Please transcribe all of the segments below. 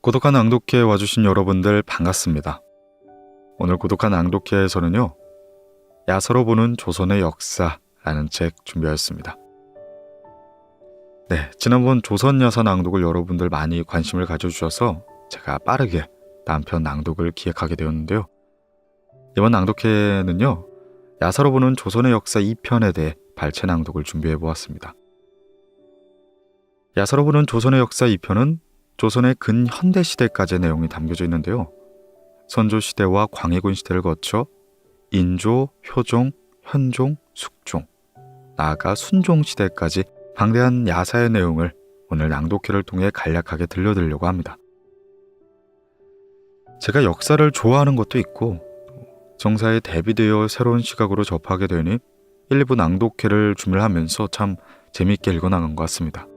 고독한 낭독회에 와주신 여러분들 반갑습니다. 오늘 고독한 낭독회에서는요, 야서로 보는 조선의 역사라는 책 준비하였습니다. 네, 지난번 조선 야사 낭독을 여러분들 많이 관심을 가져주셔서 제가 빠르게 다음 편 낭독을 기획하게 되었는데요. 이번 낭독회는요, 야서로 보는 조선의 역사 2편에 대해 발췌 낭독을 준비해 보았습니다. 야서로 보는 조선의 역사 2편은 조선의 근현대 시대까지의 내용이 담겨져 있는데요. 선조 시대와 광해군 시대를 거쳐 인조, 효종, 현종, 숙종, 나아가 순종 시대까지 방대한 야사의 내용을 오늘 낭독회를 통해 간략하게 들려드리려고 합니다. 제가 역사를 좋아하는 것도 있고 정사에 대비되어 새로운 시각으로 접하게 되니 1, 2부 낭독회를 준비를 하면서 참 재미있게 읽어나간 것 같습니다.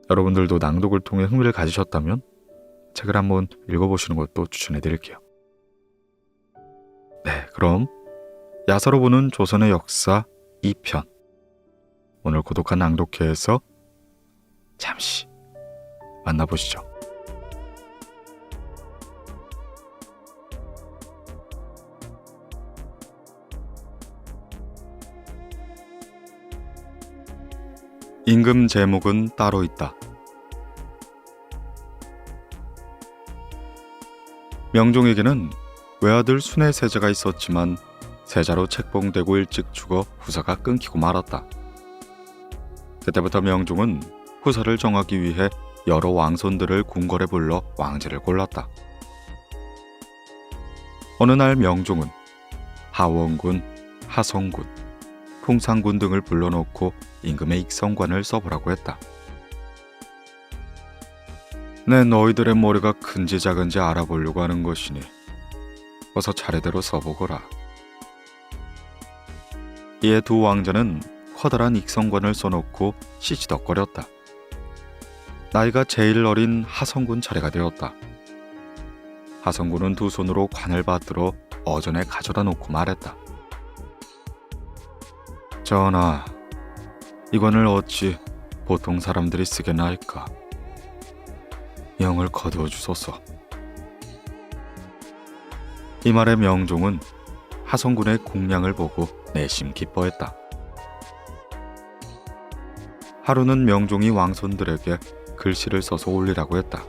여러분들도 낭독을 통해 흥미를 가지셨다면 책을 한번 읽어보시는 것도 추천해드릴게요. 네, 그럼 야서로 보는 조선의 역사 2편, 오늘 고독한 낭독회에서 잠시 만나보시죠. 임금 제목은 따로 있다. 명종에게는 외아들 순의 세자가 있었지만 세자로 책봉되고 일찍 죽어 후사가 끊기고 말았다. 그때부터 명종은 후사를 정하기 위해 여러 왕손들을 궁궐에 불러 왕제를 골랐다. 어느 날 명종은 하원군, 하성군, 통상군 등을 불러놓고 임금의 익성관을 써보라고 했다. 내 너희들의 머리가 큰지 작은지 알아보려고 하는 것이니 어서 차례대로 써보거라. 이에 두 왕자는 커다란 익성관을 써놓고 시시덕거렸다. 나이가 제일 어린 하성군 차례가 되었다. 하성군은 두 손으로 관을 받들어 어전에 가져다 놓고 말했다. 전하, 이 관을 어찌 보통 사람들이 쓰겠나이까? 영을 거두어 주소서. 이 말에 명종은 하성군의 공량을 보고 내심 기뻐했다. 하루는 명종이 왕손들에게 글씨를 써서 올리라고 했다.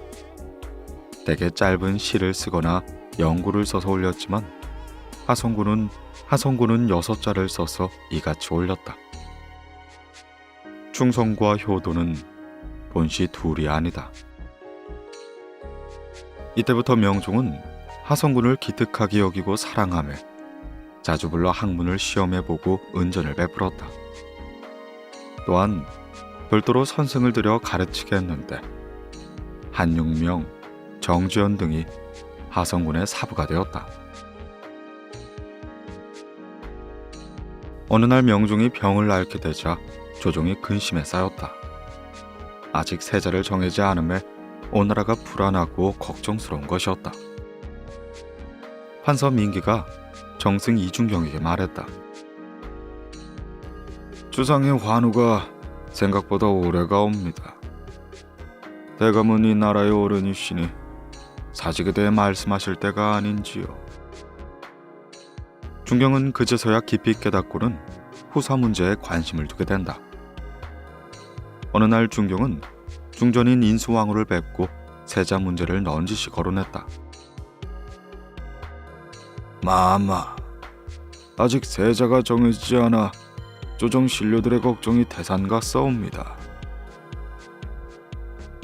대개 짧은 시를 쓰거나 영구를 써서 올렸지만 하성군은 6자를 써서 이같이 올렸다. 충성과 효도는 본시 둘이 아니다. 이때부터 명종은 하성군을 기특하게 여기고 사랑하며 자주 불러 학문을 시험해보고 은전을 베풀었다. 또한 별도로 선생을 들여 가르치게 했는데 한육명, 정주연 등이 하성군의 사부가 되었다. 어느 날 명종이 병을 앓게 되자 조정이 근심에 쌓였다. 아직 세자를 정하지 않음에 온 나라가 불안하고 걱정스러운 것이었다. 판서 민기가 정승 이중경에게 말했다. 주상의 환우가 생각보다 오래가 옵니다. 대감은 이 나라의 어른이시니 사직에 대해 말씀하실 때가 아닌지요. 중경은 그제서야 깊이 깨닫고는 후사 문제에 관심을 두게 된다. 어느 날 중경은 중전인 인수왕후를 뵙고 세자 문제를 넌지시 거론했다. 마마, 아직 세자가 정해지지 않아 조정 신료들의 걱정이 태산같사옵니다.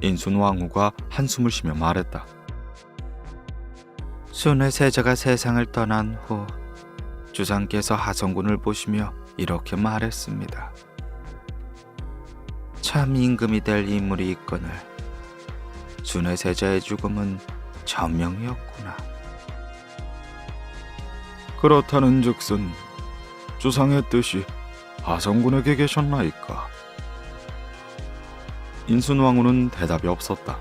인순왕후가 한숨을 쉬며 말했다. 순의 세자가 세상을 떠난 후 주상께서 하성군을 보시며 이렇게 말했습니다. 참 임금이 될 인물이 있거늘 순의 세자의 죽음은 천명이었구나. 그렇다는 즉슨 주상의 뜻이 하성군에게 계셨나이까? 인순왕후는 대답이 없었다.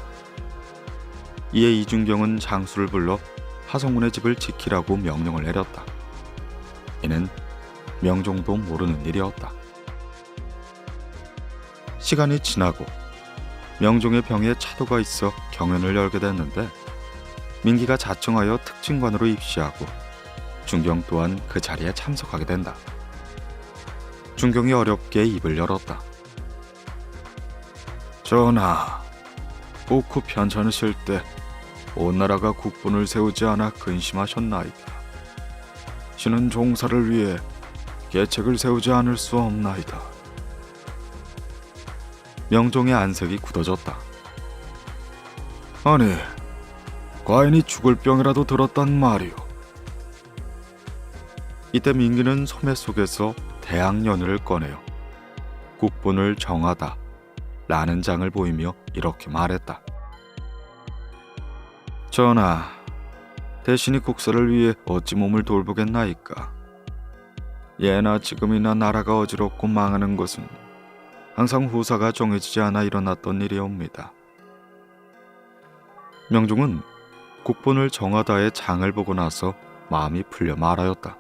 이에 이중경은 장수를 불러 하성군의 집을 지키라고 명령을 내렸다. 이는 명종도 모르는 일이었다. 시간이 지나고 명종의 병에 차도가 있어 경연을 열게 됐는데 민기가 자청하여 특진관으로 입시하고 중경 또한 그 자리에 참석하게 된다. 중경이 어렵게 입을 열었다. 전하, 옥후 편찮으실 때 온 나라가 국본을 세우지 않아 근심하셨나이다. 신은 종사를 위해 계책을 세우지 않을 수 없나이다. 명종의 안색이 굳어졌다. 아니, 과인이 죽을 병이라도 들었단 말이오. 이때 민기는 소매 속에서 대학연을 꺼내어 국본을 정하다 라는 장을 보이며 이렇게 말했다. 전하, 대신이 국사를 위해 어찌 몸을 돌보겠나이까. 예나 지금이나 나라가 어지럽고 망하는 것은 항상 후사가 정해지지 않아 일어났던 일이옵니다. 명종은 국본을 정하다의 장을 보고 나서 마음이 풀려 말하였다.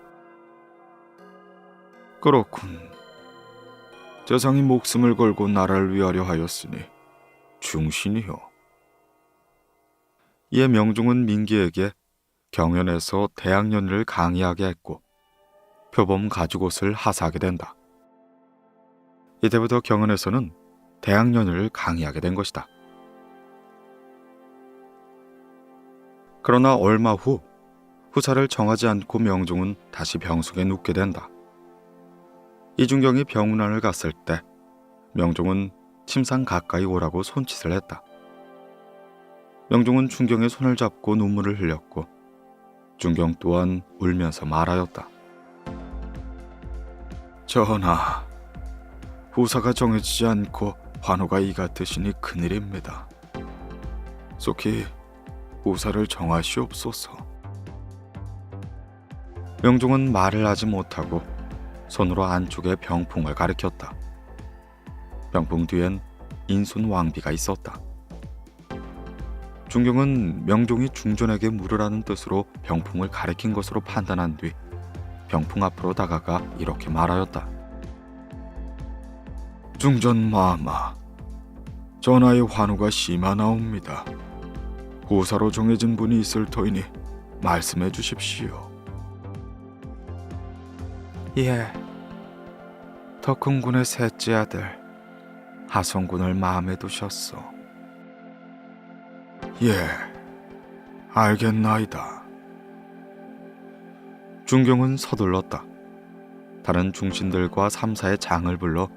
그렇군. 재상이 목숨을 걸고 나라를 위하려 하였으니 중신이요. 이에 명종은 민기에게 경연에서 대학연을 강의하게 했고 표범 가죽옷을 하사하게 된다. 이때부터 경연에서는 대학연을 강의하게 된 것이다. 그러나 얼마 후 후사를 정하지 않고 명종은 다시 병석에 눕게 된다. 이중경이 병문안을 갔을 때 명종은 침상 가까이 오라고 손짓을 했다. 명종은 중경의 손을 잡고 눈물을 흘렸고 중경 또한 울면서 말하였다. 전하, 후사가 정해지지 않고 환호가 이 같으시니 큰일입니다. 속히 후사를 정하시옵소서. 명종은 말을 하지 못하고 손으로 안쪽에 병풍을 가리켰다. 병풍 뒤엔 인순 왕비가 있었다. 중경은 명종이 중전에게 물으라는 뜻으로 병풍을 가리킨 것으로 판단한 뒤 병풍 앞으로 다가가 이렇게 말하였다. 중전 마마, 전하의 환호가 심하나옵니다. 후사로 정해진 분이 있을 터이니 말씀해 주십시오. 예, 덕훈군의 셋째 아들 하성군을 마음에 두셨소. 예, 알겠나이다. 중경은 서둘렀다. 다른 중신들과 삼사의 장을 불러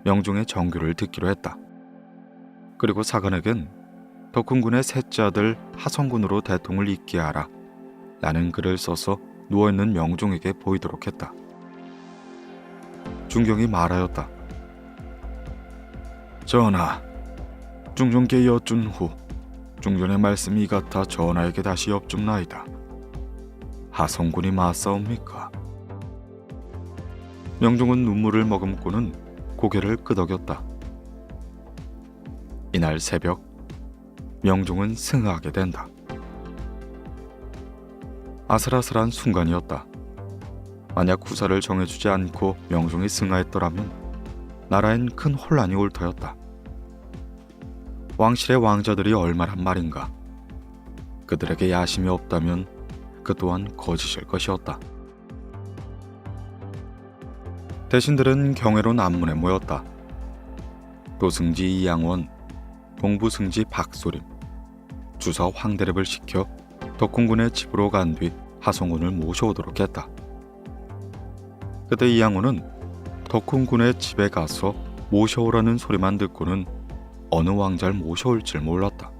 명종의 정규를 듣기로 했다. 그리고 사관에겐 덕훈군의 셋째 아들 하성군으로 대통을 잇게 하라 라는 글을 써서 누워있는 명종에게 보이도록 했다. 중경이 말하였다. 전하, 중종께 여쭌 후 중전의 말씀이 같아 전하에게 다시 여쭙나이다. 하성군이 맞사옵니까? 명종은 눈물을 머금고는 고개를 끄덕였다. 이날 새벽 명종은 승하하게 된다. 아슬아슬한 순간이었다. 만약 후사를 정해주지 않고 명종이 승하했더라면 나라엔 큰 혼란이 올 터였다. 왕실의 왕자들이 얼마란 말인가. 그들에게 야심이 없다면 그 또한 거짓일 것이었다. 대신들은 경회로 남문에 모였다. 도승지 이양원, 동부승지 박소림, 주서 황대립을 시켜 덕훈군의 집으로 간 뒤 하성군을 모셔오도록 했다. 그때 이양원은 덕훈군의 집에 가서 모셔오라는 소리만 듣고는 어느 왕자를 모셔올 줄 몰랐다.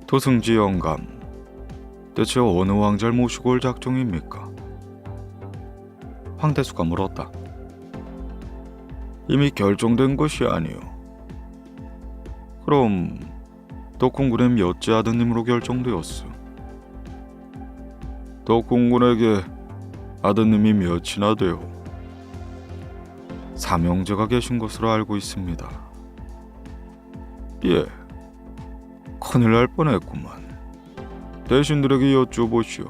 도승지 영감, 대체 어느 왕자를 모시고 올 작정입니까? 황대수가 물었다. 이미 결정된 것이 아니오. 그럼 덕훈군의 몇째 아드님으로 결정되었소? 덕훈군에게 아드님이 몇이나 되오? 삼형제가 계신 것으로 알고 있습니다. 예, 큰일 날 뻔했구만. 대신들에게 여쭈어보시오.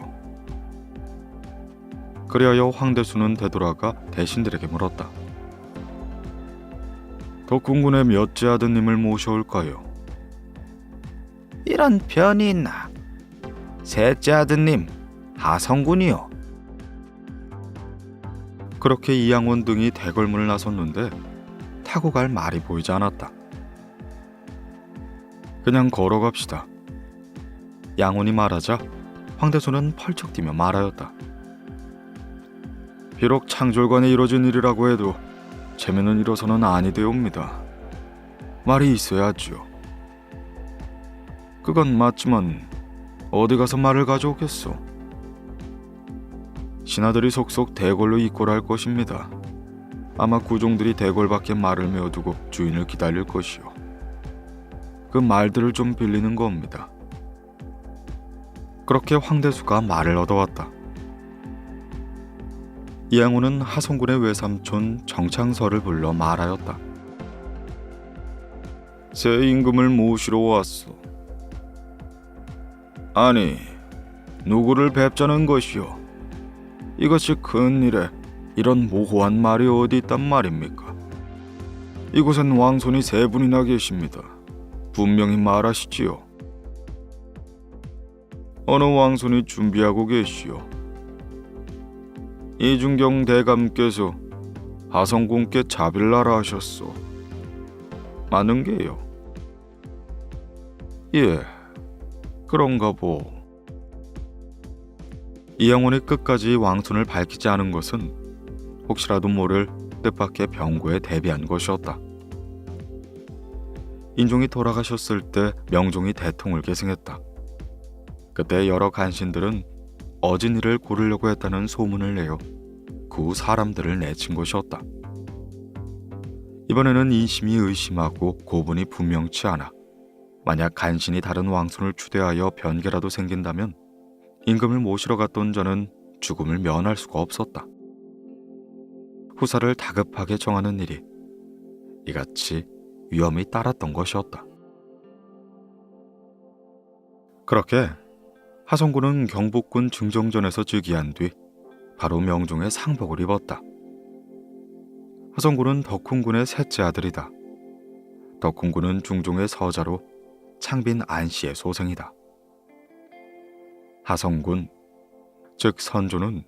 그리하여 황대수는 되돌아가 대신들에게 물었다. 덕훈군의 몇째 아드님을 모셔올까요? 이런 변이 있나? 셋째 아드님 하성군이요. 그렇게 이양원 등이 대궐문을 나섰는데 타고 갈 말이 보이지 않았다. 그냥 걸어갑시다. 양원이 말하자 황대소는 펄쩍 뛰며 말하였다. 비록 창졸관에 이뤄진 일이라고 해도 체면은 잃어서는 아니 되옵니다. 말이 있어야지요. 그건 맞지만 어디 가서 말을 가져오겠소? 신하들이 속속 대궐로 입고할 것입니다. 아마 구종들이 대궐 밖에 말을 메어두고 주인을 기다릴 것이요. 그 말들을 좀 빌리는 겁니다. 그렇게 황대수가 말을 얻어왔다. 이양호는 하성군의 외삼촌 정창설을 불러 말하였다. 새 임금을 모시러 왔소. 아니, 누구를 뵙자는 것이오? 이것이 큰일에 이런 모호한 말이 어디 있단 말입니까? 이곳엔 왕손이 세 분이나 계십니다. 분명히 말하시지요. 어느 왕손이 준비하고 계시오? 이중경 대감께서 하성군께 자비를 하라 하셨소. 맞는 게요? 예, 그런가 보. 이양원이 끝까지 왕손을 밝히지 않은 것은 혹시라도 모를 뜻밖의 병고에 대비한 것이었다. 인종이 돌아가셨을 때 명종이 대통을 계승했다. 그때 여러 간신들은 어진이를 고르려고 했다는 소문을 내어 그 사람들을 내친 것이었다. 이번에는 인심이 의심하고 고분이 분명치 않아 만약 간신이 다른 왕손을 추대하여 변개라도 생긴다면 임금을 모시러 갔던 저는 죽음을 면할 수가 없었다. 후사를 다급하게 정하는 일이 이같이 위험이 따랐던 것이었다. 그렇게 하성군은 경복군 증정전에서 즉위한 뒤 바로 명종의 상복을 입었다. 하성군은 덕훈군의 셋째 아들이다. 덕훈군은 중종의 서자로 창빈 안씨의 소생이다. 하성군, 즉 선조는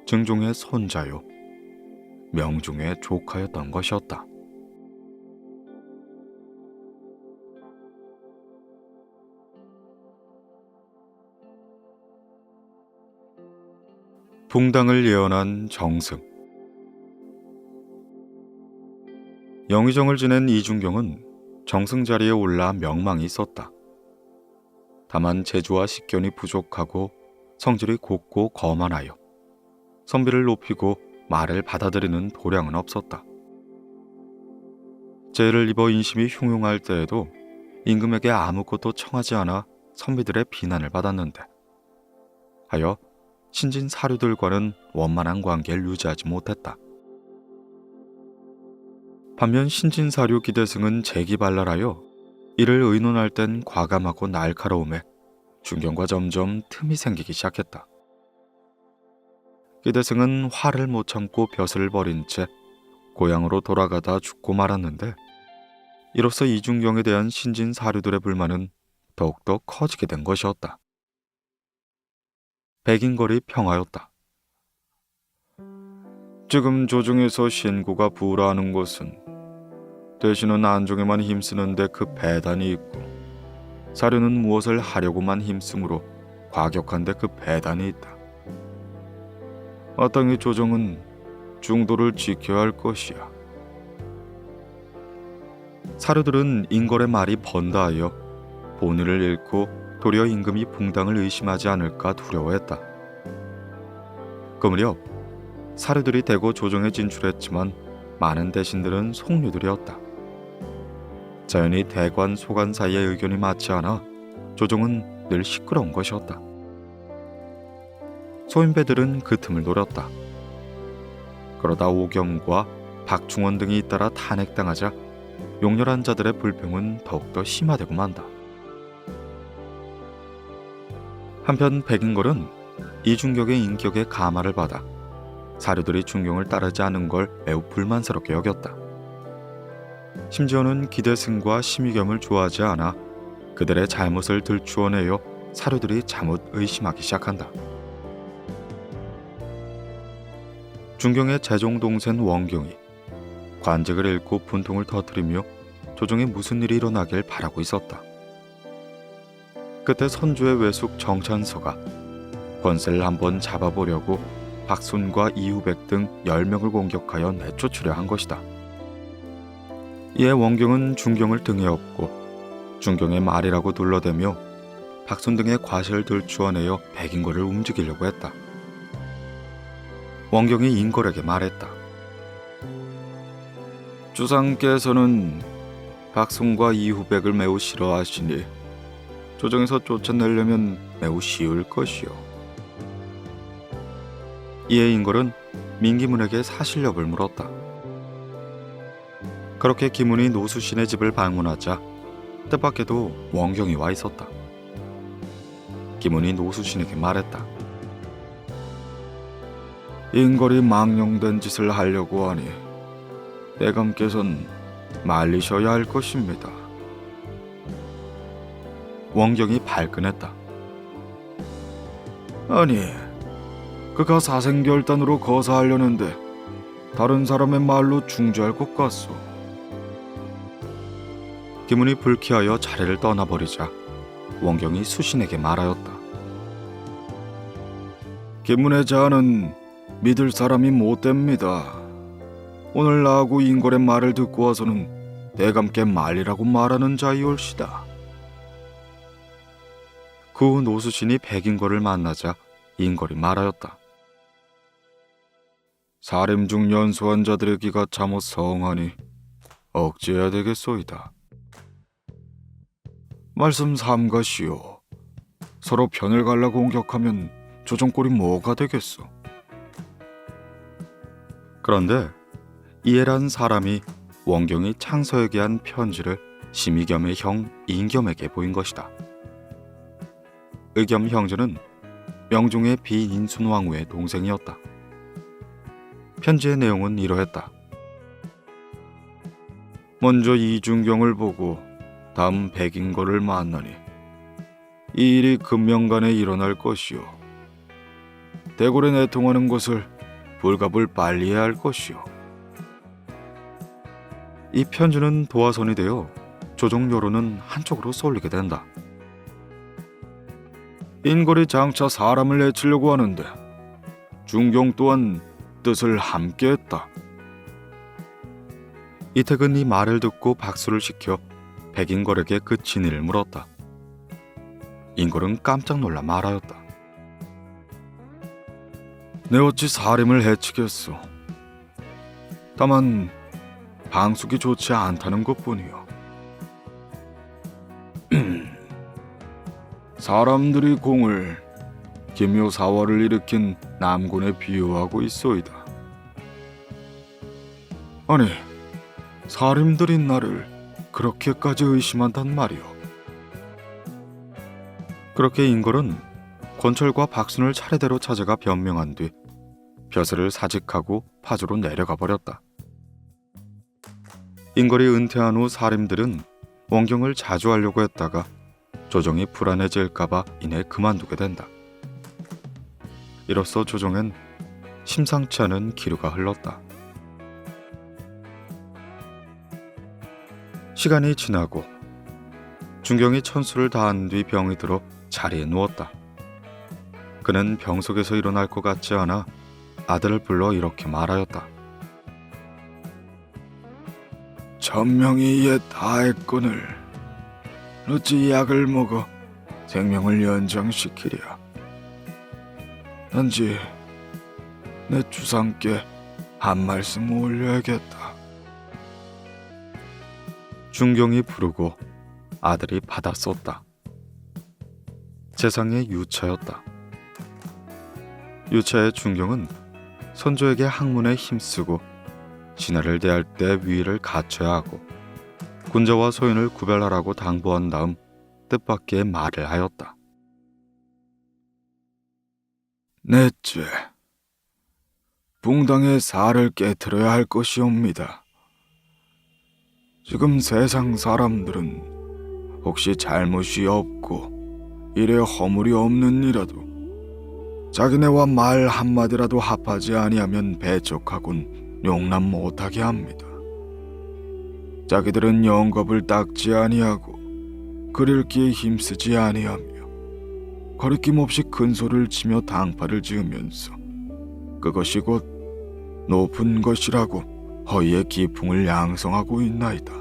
증종의 손자요, 명종의 조카였던 것이었다. 붕당을 예언한 정승. 영의정을 지낸 이중경은 정승 자리에 올라 명망이 있었다. 다만 재주와 식견이 부족하고 성질이 곱고 거만하여 선비를 높이고 말을 받아들이는 도량은 없었다. 죄를 입어 인심이 흉흉할 때에도 임금에게 아무것도 청하지 않아 선비들의 비난을 받았는데 하여 신진 사류들과는 원만한 관계를 유지하지 못했다. 반면 신진 사류 기대승은 재기발랄하여 이를 의논할 땐 과감하고 날카로움에 중경과 점점 틈이 생기기 시작했다. 기대승은 화를 못 참고 벼슬을 버린 채 고향으로 돌아가다 죽고 말았는데 이로써 이중경에 대한 신진 사류들의 불만은 더욱더 커지게 된 것이었다. 백인걸이 평하였다. 지금 조정에서 신구가 부라하는 것은 대신은 안종에만 힘쓰는데 그 배단이 있고 사료는 무엇을 하려고만 힘쓰므로 과격한데 그 배단이 있다. 마땅히 조정은 중도를 지켜야 할 것이야. 사료들은 인걸의 말이 번다하여 본의를 잃고 도리어 임금이 붕당을 의심하지 않을까 두려워했다. 그 무렵 사료들이 대거 조정에 진출했지만 많은 대신들은 속류들이었다. 자연히 대관, 소관 사이의 의견이 맞지 않아 조정은 늘 시끄러운 것이었다. 소인배들은 그 틈을 노렸다. 그러다 오겸과 박충원 등이 잇따라 탄핵당하자 용렬한 자들의 불평은 더욱더 심화되고 만다. 한편 백인걸은 이중격의 인격에 감화를 받아 사료들이 중경을 따르지 않은 걸 매우 불만스럽게 여겼다. 심지어는 기대승과 심의겸을 좋아하지 않아 그들의 잘못을 들추어내어 사료들이 잘못 의심하기 시작한다. 준경의 재종 동생 원경이 관직을 잃고 분통을 터뜨리며 조정에 무슨 일이 일어나길 바라고 있었다. 그때 선조의 외숙 정찬서가 권세를 한번 잡아보려고 박순과 이후백 등 10명을 공격하여 내쫓으려 한 것이다. 이에 원경은 준경을 등에 업고 준경의 말이라고 둘러대며 박순 등의 과실을 들추어내어 백인거를 움직이려고 했다. 원경이 인걸에게 말했다. 주상께서는 박순과 이후백을 매우 싫어하시니 조정에서 쫓아내려면 매우 쉬울 것이요. 이에 인걸은 민기문에게 사실력을 물었다. 그렇게 기문이 노수신의 집을 방문하자 뜻밖에도 원경이 와 있었다. 기문이 노수신에게 말했다. 인걸이 망령된 짓을 하려고 하니 대감께서는 말리셔야 할 것입니다. 원경이 발끈했다. 아니, 그가 사생결단으로 거사하려는데 다른 사람의 말로 중재할 것 같소. 기문이 불쾌하여 자리를 떠나버리자 원경이 수신에게 말하였다. 기문의 자는 믿을 사람이 못됩니다. 오늘 나하고 인걸의 말을 듣고 와서는 대감께 말이라고 말하는 자이올시다. 그 후 노수신이 백인걸을 만나자 인걸이 말하였다. 사림 중 연수한 자들의 기가 잠옷 성하니 억제해야 되겠소이다. 말씀 삼가시오. 서로 편을 갈라 공격하면 조정꼴이 뭐가 되겠소? 그런데 이해란 사람이 원경이 창서에게 한 편지를 심의겸의 형 인겸에게 보인 것이다. 의겸 형제는 명종의 비인순왕후의 동생이었다. 편지의 내용은 이러했다. 먼저 이준경을 보고 다음 백인거를 만나니 이 일이 금명간에 일어날 것이요. 대궐에 내통하는 것을 불갑을 빨리 해야 할 것이요. 이 편지는 도화선이 되어 조정 여론은 한쪽으로 쏠리게 된다. 인걸이 장차 사람을 해치려고 하는데 준경 또한 뜻을 함께했다. 이택은 이 말을 듣고 박수를 시켜 백인걸에게 그 진위를 물었다. 인걸은 깜짝 놀라 말하였다. 내 어찌 사림을 해치겠소. 다만 방숙이 좋지 않다는 것뿐이요. 사람들이 공을 기묘사화를 일으킨 남군에 비유하고 있소이다. 아니, 사림들이 나를 그렇게까지 의심한단 말이오. 그렇게 인걸은 권철과 박순을 차례대로 찾아가 변명한 뒤 벼슬을 사직하고 파주로 내려가 버렸다. 인걸이 은퇴한 후 사림들은 원경을 자주하려고 했다가 조정이 불안해질까봐 이내 그만두게 된다. 이로써 조정엔 심상치 않은 기류가 흘렀다. 시간이 지나고 준경이 천수를 다한 뒤 병이 들어 자리에 누웠다. 그는 병 속에서 일어날 것 같지 않아 아들을 불러 이렇게 말하였다. 천명이 이에 다했거늘 어찌 약을 먹어 생명을 연장시키랴. 단지 내 주상께 한 말씀 올려야겠다. 준경이 부르고 아들이 받아 쏟다. 재상의 유차였다. 유차의 준경은 선조에게 학문에 힘쓰고 신하를 대할 때 위의를 갖춰야 하고 군자와 소인을 구별하라고 당부한 다음 뜻밖의 말을 하였다. 넷째, 붕당의 살을 깨트려야 할 것이옵니다. 지금 세상 사람들은 혹시 잘못이 없고 일에 허물이 없는 이라도 자기네와 말 한마디라도 합하지 아니하면 배척하곤 용납 못하게 합니다. 자기들은 영겁을 닦지 아니하고 글 읽기에 힘쓰지 아니하며 거리낌 없이 큰 소리를 치며 당파를 지으면서 그것이 곧 높은 것이라고 허위의 기풍을 양성하고 있나이다.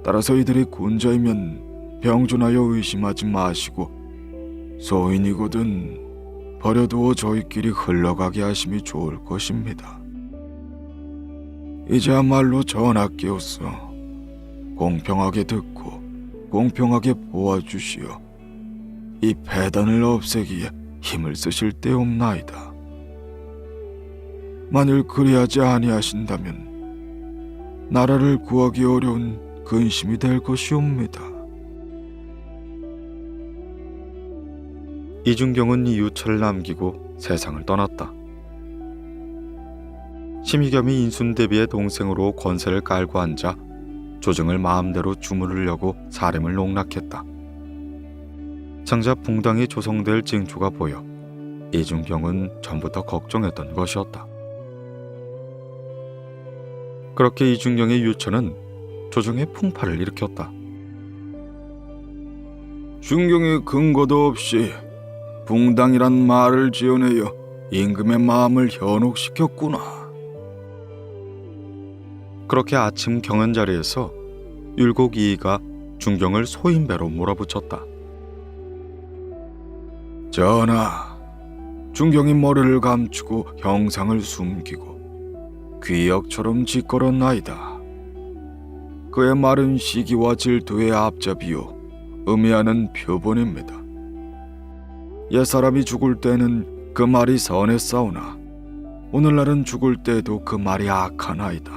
따라서 이들이 군자이면 병존하여 의심하지 마시고 소인이거든 버려두어 저희끼리 흘러가게 하심이 좋을 것입니다. 이제야말로 전하께로서 공평하게 듣고 공평하게 보아주시어 이 배단을 없애기에 힘을 쓰실 때옵나이다. 만일 그리하지 아니하신다면 나라를 구하기 어려운 근심이 될 것이옵니다. 이중경은 이유철을 남기고 세상을 떠났다. 심희겸이 인순대비의 동생으로 권세를 깔고 앉아 조정을 마음대로 주무르려고 사람을 농락했다. 장자 붕당이 조성될 징조가 보여 이중경은 전부터 걱정했던 것이었다. 그렇게 이중경의 유처는 조정의 풍파를 일으켰다. 중경이 근거도 없이 붕당이란 말을 지어내어 임금의 마음을 현혹시켰구나. 그렇게 아침 경연 자리에서 율곡 이이가 중경을 소인배로 몰아붙였다. 전하, 중경이 머리를 감추고 형상을 숨기고 귀역처럼 짓걸었나이다. 그의 말은 시기와 질투의 앞잡이요 음해하는 표본입니다. 옛사람이 죽을 때는 그 말이 선했사오나 오늘날은 죽을 때도 그 말이 악하나이다.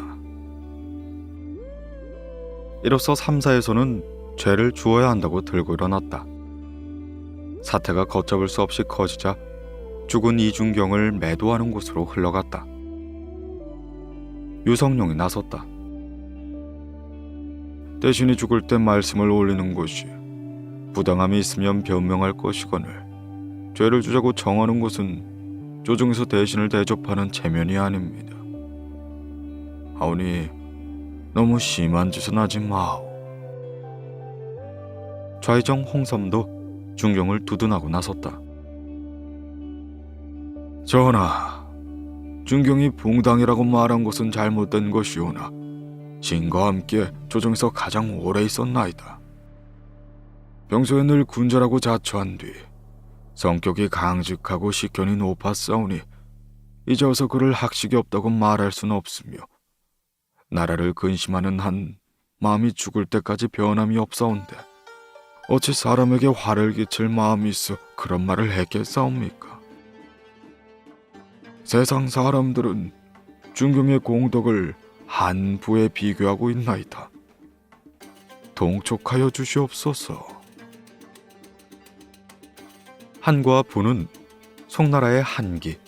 이로써 삼사에서는 죄를 주어야 한다고 들고 일어났다. 사태가 걷잡을 수 없이 커지자 죽은 이중경을 매도하는 곳으로 흘러갔다. 유성룡이 나섰다. 대신이 죽을 때 말씀을 올리는 것이 부당함이 있으면 변명할 것이거늘 죄를 주자고 정하는 것은 조정에서 대신을 대접하는 체면이 아닙니다. 하오니 너무 심한 짓은 하지 마오. 좌의정 홍섬도 중경을 두둔하고 나섰다. 전하, 중경이 붕당이라고 말한 것은 잘못된 것이오나 신과 함께 조정에서 가장 오래 있었나이다. 평소에 늘 군자라고 자처한 뒤 성격이 강직하고 식견이 높았사오니 이제 와서 그를 학식이 없다고 말할 수는 없으며 나라를 근심하는 한 마음이 죽을 때까지 변함이 없사온데 어찌 사람에게 화를 끼칠 마음이 있어 그런 말을 했겠사옵니까? 세상 사람들은 중경의 공덕을 한 부에 비교하고 있나이다. 동촉하여 주시옵소서. 한과 부는 송나라의 한기,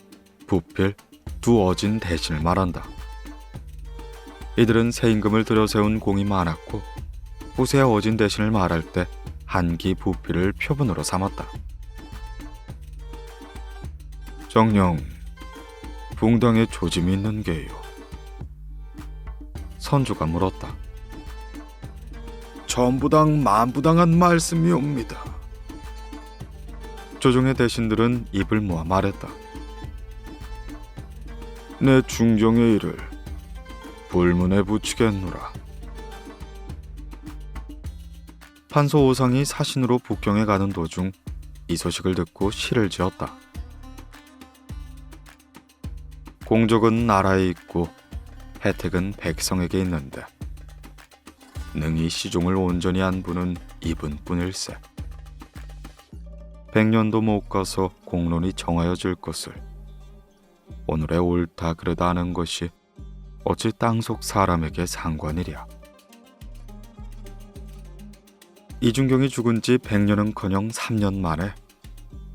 부필 두 어진 대신을 말한다. 이들은 새 임금을 들여세운 공이 많았고 후세의 어진 대신을 말할 때 한기, 부필을 표본으로 삼았다. 정녕, 붕당에 조짐이 있는 게요. 선주가 물었다. 천부당 만부당한 말씀이옵니다. 조정의 대신들은 입을 모아 말했다. 내 중경의 일을 불문에 붙이겠노라. 판소 오상이 사신으로 북경에 가는 도중 이 소식을 듣고 시를 지었다. 공적은 나라에 있고 혜택은 백성에게 있는데 능히 시종을 온전히 한 분은 이분뿐일세. 100년도 못 가서 공론이 정하여질 것을 오늘의 옳다 그르다 하는 것이 어찌 땅속 사람에게 상관이랴. 이중경이 죽은 지 100년은커녕 3년 만에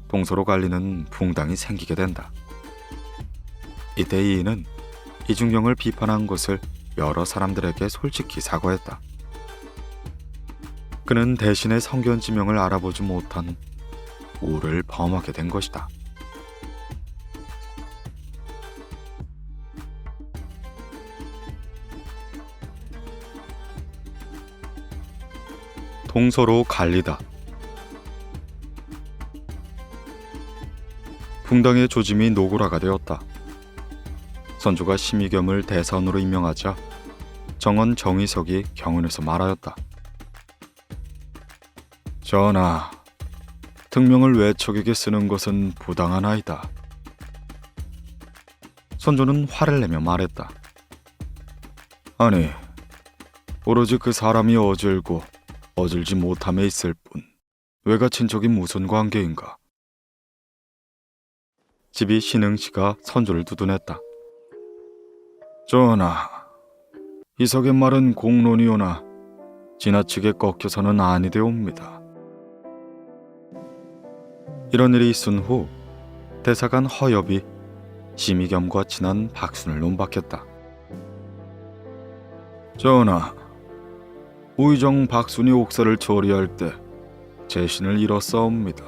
동서로 갈리는 붕당이 생기게 된다. 이때 이인은 이중경을 비판한 것을 여러 사람들에게 솔직히 사과했다. 그는 대신에 성견 지명을 알아보지 못한 오를 범하게 된 것이다. 동서로 갈리다. 붕당의 조짐이 노고라가 되었다. 선조가 심의겸을 대선으로 임명하자 정원 정의석이 경연에서 말하였다. 전하, 특명을 외척에게 쓰는 것은 부당하나이다. 선조는 화를 내며 말했다. 아니, 오로지 그 사람이 어질고 어질지 못함에 있을 뿐 외가 친척이 무슨 관계인가? 집이 신흥씨가 선조를 두둔했다. 전하, 이석의 말은 공론이오나 지나치게 꺾여서는 아니되옵니다. 이런 일이 있은 후 대사관 허엽이 심의겸과 친한 박순을 논박했다. 전하, 우의정 박순이 옥사를 처리할 때 재신을 잃었사옵니다.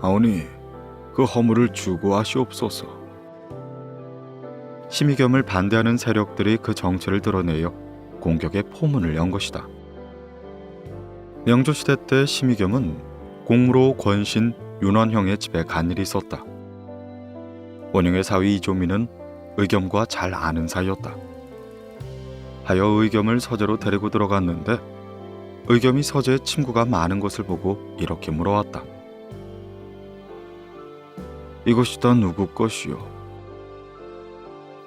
하오니 그 허물을 주고하시옵소서. 심의겸을 반대하는 세력들이 그 정체를 드러내어 공격의 포문을 연 것이다. 명조시대 때 심의겸은 공무로 권신 윤원형의 집에 간 일이 있었다. 원형의 사위 이조민은 의겸과 잘 아는 사이였다. 하여 의겸을 서재로 데리고 들어갔는데 의겸이 서재에 친구가 많은 것을 보고 이렇게 물어왔다. 이것이 다 누구 것이오?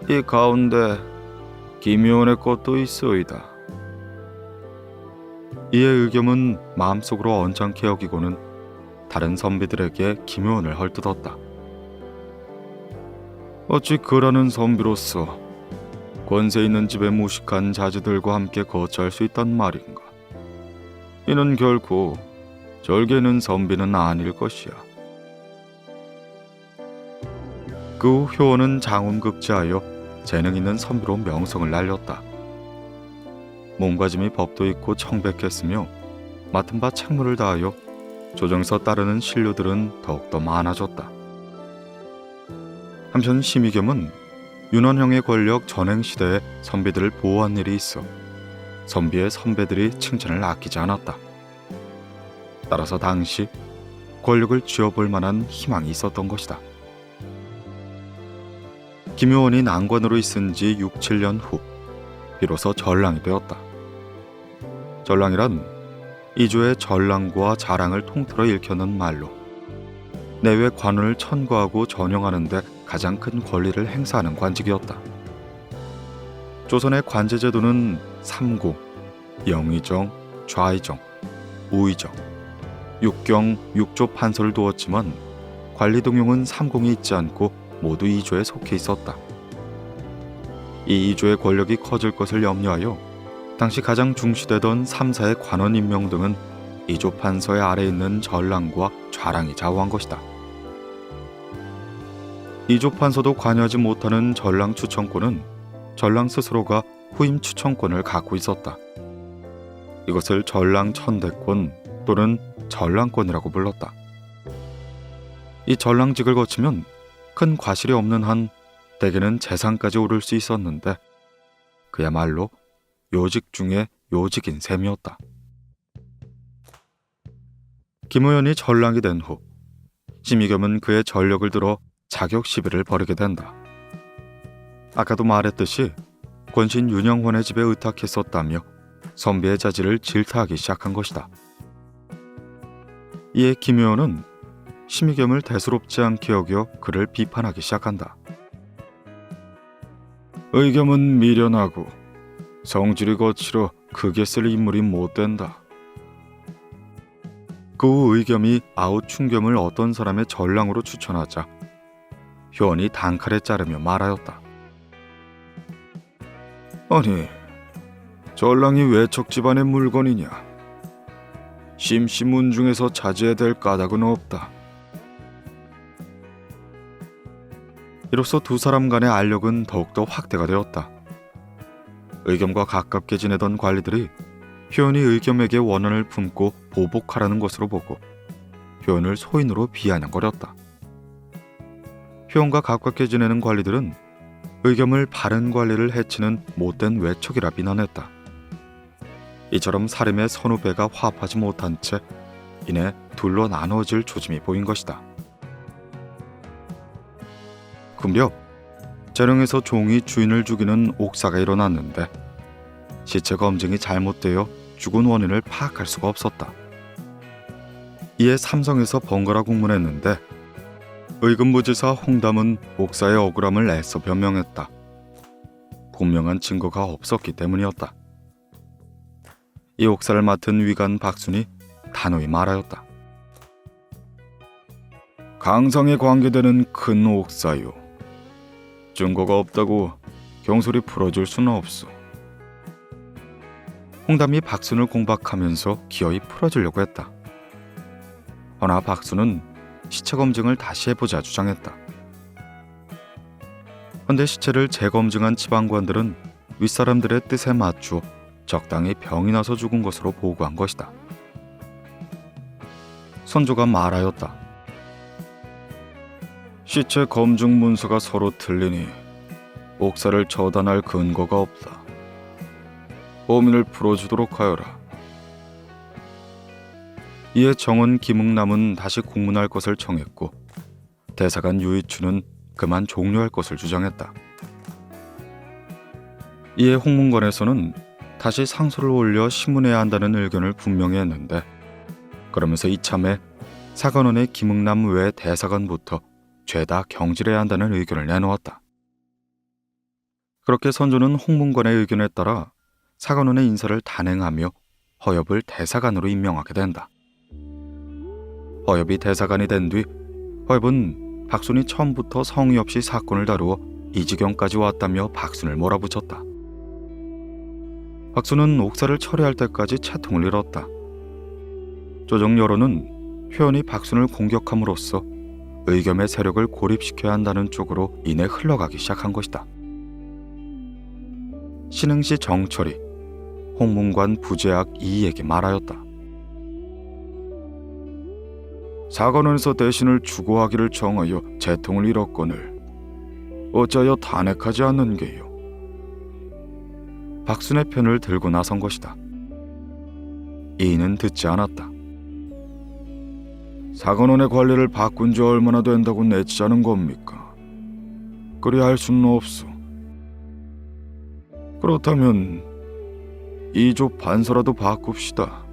이 가운데 김효원의 것도 있어이다. 이에 의겸은 마음속으로 언짢게 여기고는 다른 선비들에게 김효원을 헐뜯었다. 어찌 그라는 선비로서 권세 있는 집의 무식한 자제들과 함께 거처할 수 있단 말인가? 이는 결코 절개 있는 선비는 아닐 것이야. 그 후 효원은 장움급제하여 재능 있는 선비로 명성을 날렸다. 몸가짐이 법도 있고 청백했으며 맡은 바 책무를 다하여 조정서 따르는 신료들은 더욱더 많아졌다. 한편 심의겸은 윤원형의 권력 전행 시대에 선비들을 보호한 일이 있어 선비의 선배들이 칭찬을 아끼지 않았다. 따라서 당시 권력을 쥐어볼 만한 희망이 있었던 것이다. 김효원이 난관으로 있은 지 6, 7년 후 비로소 전랑이 되었다. 전랑이란 이조의 전랑과 자랑을 통틀어 일컫는 말로 내외 관원을 천거하고 전용하는 데 가장 큰 권리를 행사하는 관직이었다. 조선의 관제제도는 삼공, 영의정, 좌의정, 우의정, 육경, 육조 판서를 두었지만 관리동용은 삼공이 있지 않고 모두 이조에 속해 있었다. 이 이조의 권력이 커질 것을 염려하여 당시 가장 중시되던 3사의 관원 임명 등은 이조 판서의 아래에 있는 전랑과 좌랑이 좌우한 것이다. 이조 판서도 관여하지 못하는 전랑 추천권은 전랑 스스로가 후임 추천권을 갖고 있었다. 이것을 전랑 천대권 또는 전랑권이라고 불렀다. 이 전랑직을 거치면 큰 과실이 없는 한 대개는 재상까지 오를 수 있었는데 그야말로 요직 중에 요직인 셈이었다. 김우현이 전랑이 된 후 심의겸은 그의 전력을 들어 자격 시비를 벌이게 된다. 아까도 말했듯이 권신 윤영헌의 집에 의탁했었다며 선비의 자질을 질타하기 시작한 것이다. 이에 김우현은 심의겸을 대수롭지 않게 여겨 그를 비판하기 시작한다. 의겸은 미련하고 성질이 거칠어 크게 쓸 인물이 못 된다. 그 후 의겸이 아웃 충겸을 어떤 사람의 전랑으로 추천하자 효원이 단칼에 자르며 말하였다. 아니, 전랑이 외척 집안의 물건이냐? 심시문중에서 자제해야 될 까닭은 없다. 이로써 두 사람 간의 알력은 더욱더 확대가 되었다. 의겸과 가깝게 지내던 관리들이 효연이 의겸에게 원한을 품고 보복하라는 것으로 보고 효연을 소인으로 비아냥거렸다. 효연과 가깝게 지내는 관리들은 의겸을 바른 관리를 해치는 못된 외척이라 비난했다. 이처럼 사림의 선후배가 화합하지 못한 채 이내 둘로 나눠질 조짐이 보인 것이다. 금벽, 재령에서 종이 주인을 죽이는 옥사가 일어났는데 시체 검증이 잘못되어 죽은 원인을 파악할 수가 없었다. 이에 삼성에서 번갈아 공문했는데 의금부지사 홍담은 옥사의 억울함을 애써 변명했다. 분명한 증거가 없었기 때문이었다. 이 옥사를 맡은 위관 박순이 단호히 말하였다. 강상에 관계되는 큰 옥사요. 증거가 없다고 경솔히 풀어줄 수는 없어. 홍담이 박순을 공박하면서 기어이 풀어주려고 했다. 허나 박순은 시체 검증을 다시 해보자 주장했다. 그런데 시체를 재검증한 지방관들은 윗사람들의 뜻에 맞추어 적당히 병이 나서 죽은 것으로 보고한 것이다. 선조가 말하였다. 시체 검증 문서가 서로 틀리니 옥사를 처단할 근거가 없다. 범인을 풀어주도록 하여라. 이에 정원 김응남은 다시 공문할 것을 청했고 대사관 유이추는 그만 종료할 것을 주장했다. 이에 홍문관에서는 다시 상소를 올려 신문해야 한다는 의견을 분명히 했는데 그러면서 이참에 사관원의 김응남 외 대사관부터 죄다 경질해야 한다는 의견을 내놓았다. 그렇게 선조는 홍문관의 의견에 따라 사관원의 인사를 단행하며 허엽을 대사관으로 임명하게 된다. 허엽이 대사관이 된 뒤 허엽은 박순이 처음부터 성의 없이 사건을 다루어 이 지경까지 왔다며 박순을 몰아붙였다. 박순은 옥사를 처리할 때까지 채통을 잃었다. 조정 여론은 효연이 박순을 공격함으로써 의겸의 세력을 고립시켜야 한다는 쪽으로 이내 흘러가기 시작한 것이다. 신흥시 정철이 홍문관 부제학 이의에게 말하였다. 사관원에서 대신을 추구하기를 정하여 재통을 잃었거늘 어찌하여 탄핵하지 않는 게요? 박순의 편을 들고 나선 것이다. 이인은 듣지 않았다. 사관원의 관리를 바꾼 지 얼마나 된다고 내치자는 겁니까? 그리 할 수는 없소. 그렇다면 이조 판서라도 바꿉시다.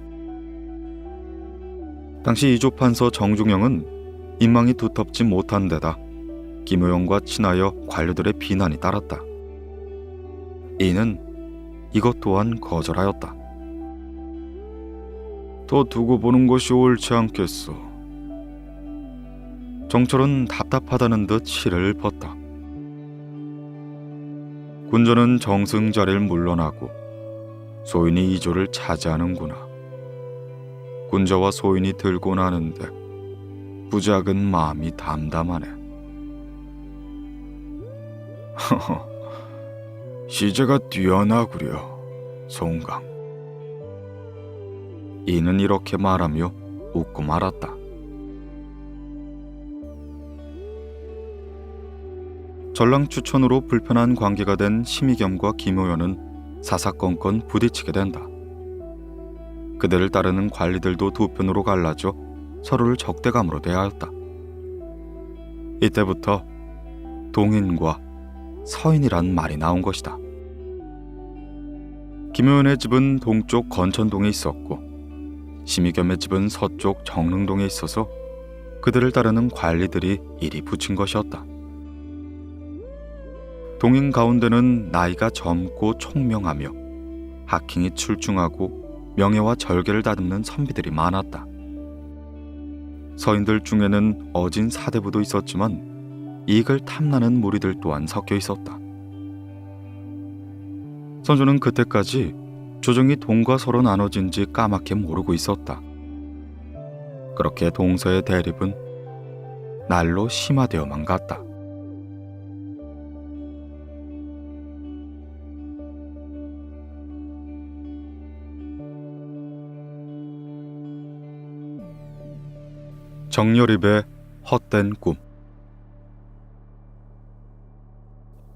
당시 이조 판서 정중영은 인망이 두텁지 못한 데다 김효영과 친하여 관료들의 비난이 따랐다. 이는 이것 또한 거절하였다. 더 두고 보는 것이 옳지 않겠소. 정철은 답답하다는 듯 시를 읊었다. 군전은 정승자리를 물러나고 소인이 이조를 차지하는구나. 군자와 소인이 들고 나는데 부작은 마음이 담담하네. 허허, 시제가 뛰어나구려, 송강. 이는 이렇게 말하며 웃고 말았다. 전랑 추천으로 불편한 관계가 된 심의겸과 김효연은 사사건건 부딪히게 된다. 그들을 따르는 관리들도 두 편으로 갈라져 서로를 적대감으로 대하였다. 이때부터 동인과 서인이란 말이 나온 것이다. 김효연의 집은 동쪽 건천동에 있었고 심의겸의 집은 서쪽 정릉동에 있어서 그들을 따르는 관리들이 이리 붙인 것이었다. 동인 가운데는 나이가 젊고 총명하며 학행이 출중하고 명예와 절개를 다듬는 선비들이 많았다. 서인들 중에는 어진 사대부도 있었지만 이익을 탐나는 무리들 또한 섞여 있었다. 선조는 그때까지 조정이 동과 서로 나눠진 지 까맣게 모르고 있었다. 그렇게 동서의 대립은 날로 심화되어만 갔다. 정여립의 헛된 꿈.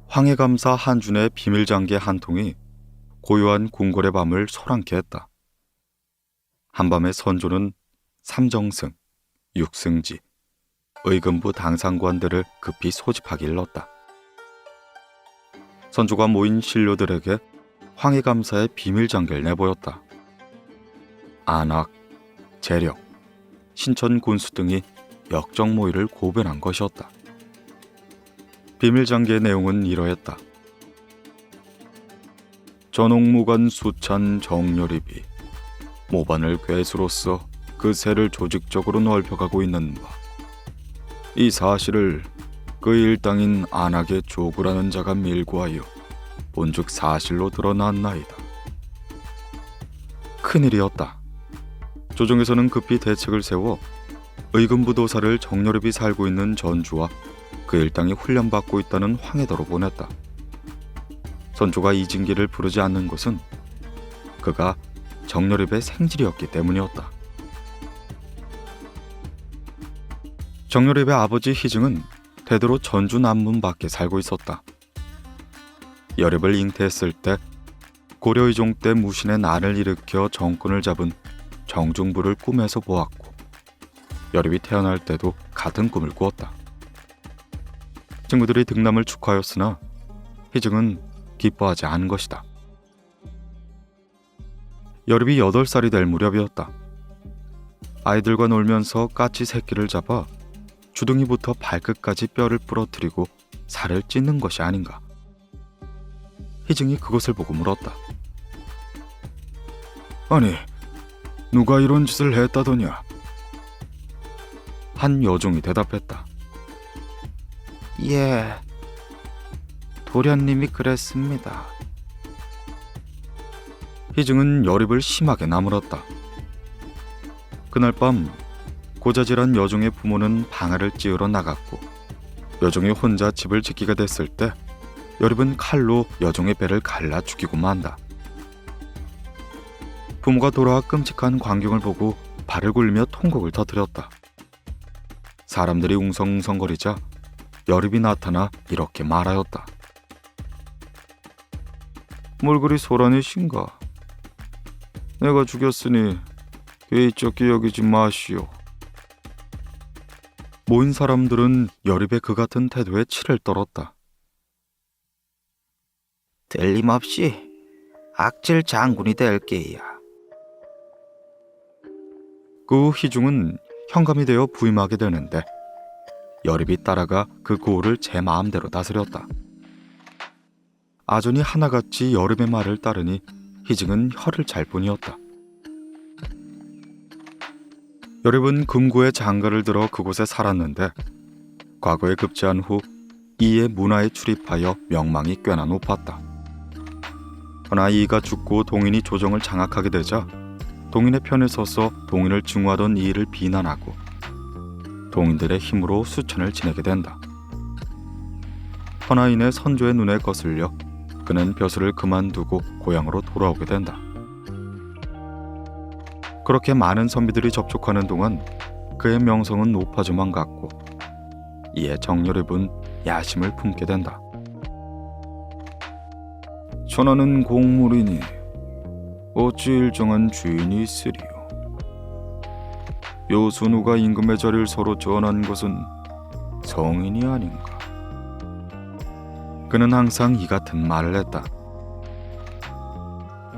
황해감사 한준의 비밀장계 한 통이 고요한 궁궐의 밤을 소란케 했다. 한밤에 선조는 삼정승, 육승지, 의금부 당상관들을 급히 소집하기 일렀다. 선조가 모인 신료들에게 황해감사의 비밀장계를 내보였다. 안악, 재력, 신천 군수 등이 역정모의를 고변한 것이었다. 비밀장계의 내용은 이러했다. 전옥무관 수찬 정여립이 모반을 괴수로서 그 세를 조직적으로 넓혀가고 있는 바, 이 사실을 그 일당인 안악의 조구라는 자가 밀고하여 본즉 사실로 드러났나이다. 큰일이었다. 조정에서는 급히 대책을 세워 의금부 도사를 정여립이 살고 있는 전주와 그 일당이 훈련받고 있다는 황해도로 보냈다. 선조가 이진기를 부르지 않는 것은 그가 정여립의 생질이었기 때문이었다. 정여립의 아버지 희증은 대대로 전주 남문 밖에 살고 있었다. 여립을 잉태했을 때 고려의종 때 무신의 난을 일으켜 정권을 잡은 정중부를 꿈에서 보았고, 여립이 태어날 때도 같은 꿈을 꾸었다. 친구들이 득남을 축하하였으나 희증은 기뻐하지 않은 것이다. 여립이 8살이 될 무렵이었다. 아이들과 놀면서 까치 새끼를 잡아 주둥이부터 발끝까지 뼈를 부러뜨리고 살을 찢는 것이 아닌가. 희증이 그것을 보고 물었다. 아니, 누가 이런 짓을 했다더냐? 한 여종이 대답했다. 예, 도련님이 그랬습니다. 희증은 여립을 심하게 나무랐다. 그날 밤 고자질한 여종의 부모는 방아를 찌우러 나갔고, 여종이 혼자 집을 지키게 됐을 때 여립은 칼로 여종의 배를 갈라 죽이고 만다. 부모가 돌아와 끔찍한 광경을 보고 발을 굴리며 통곡을 터뜨렸다. 사람들이 웅성웅성거리자 여립이 나타나 이렇게 말하였다. 뭘 그리 소란이신가? 내가 죽였으니 괴이쩍게 여기지 마시오. 모인 사람들은 여립의 그 같은 태도에 치를 떨었다. 틀림없이 악질 장군이 될 게야. 그 후 희중은 현감이 되어 부임하게 되는데 여립이 따라가 그 고을을 제 마음대로 다스렸다. 아전이 하나같이 여립의 말을 따르니 희증은 혀를 잘 뿐이었다. 여립은 금고에 장가를 들어 그곳에 살았는데 과거에 급제한 후 이의 문화에 출입하여 명망이 꽤나 높았다. 그러나 이가 죽고 동인이 조정을 장악하게 되자 동인의 편에 서서 동인을 증오하던 이를 비난하고 동인들의 힘으로 수천을 지내게 된다. 허나인의 선조의 눈에 거슬려 그는 벼슬을 그만두고 고향으로 돌아오게 된다. 그렇게 많은 선비들이 접촉하는 동안 그의 명성은 높아져만 갔고, 이에 정여립은 야심을 품게 된다. 천하는 공물이니 어찌 일정한 주인이 있으리요. 요순우가 임금의 자리를 서로 전한 것은 성인이 아닌가. 그는 항상 이 같은 말을 했다.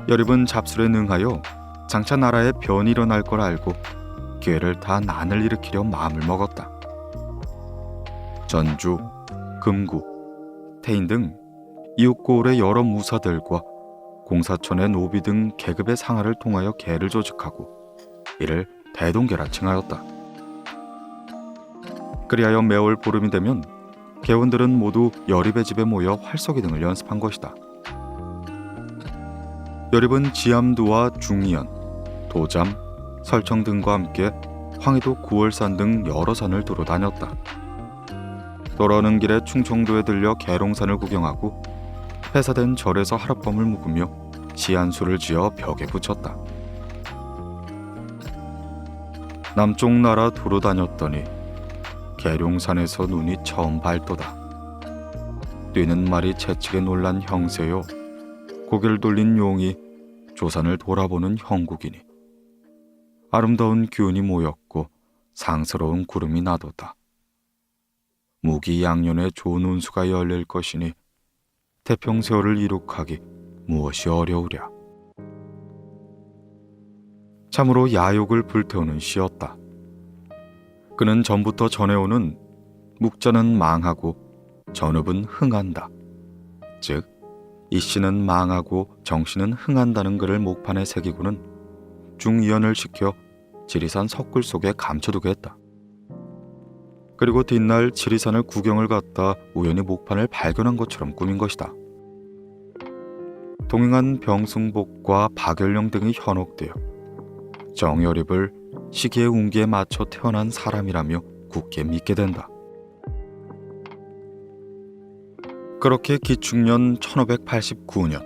여립은 잡술에 능하여 장차 나라에 변이 일어날 걸 알고 기회를 타 난을 일으키려 마음을 먹었다. 전주, 금구, 태인 등 이웃고을의 여러 무사들과 공사촌의 노비 등 계급의 상하를 통하여 계를 조직하고 이를 대동계라 칭하였다. 그리하여 매월 보름이 되면 개원들은 모두 여립의 집에 모여 활쏘기 등을 연습한 것이다. 여립은 지암두와 중이연, 도잠, 설청 등과 함께 황해도 구월산 등 여러 산을 두루 다녔다. 돌아오는 길에 충청도에 들려 계롱산을 구경하고 폐사된 절에서 하룻밤을 묵으며 시안수를 지어 벽에 붙였다. 남쪽 나라 두루 다녔더니 계룡산에서 눈이 처음 밝도다. 뛰는 말이 채찍에 놀란 형세요. 고개를 돌린 용이 조산을 돌아보는 형국이니 아름다운 기운이 모였고 상스러운 구름이 나도다. 무기양년에 좋은 운수가 열릴 것이니 태평세월을 이룩하기 무엇이 어려우랴. 참으로 야욕을 불태우는 시였다. 그는 전부터 전해오는 묵자는 망하고 전읍은 흥한다. 즉, 이 씨는 망하고 정씨는 흥한다는 글을 목판에 새기고는 중이연을 시켜 지리산 석굴 속에 감춰두게 했다. 그리고 뒷날 지리산을 구경을 갔다 우연히 목판을 발견한 것처럼 꾸민 것이다. 동행한 병승복과 박열령 등이 현혹되어 정여립을 시기의 운기에 맞춰 태어난 사람이라며 굳게 믿게 된다. 그렇게 기축년 1589년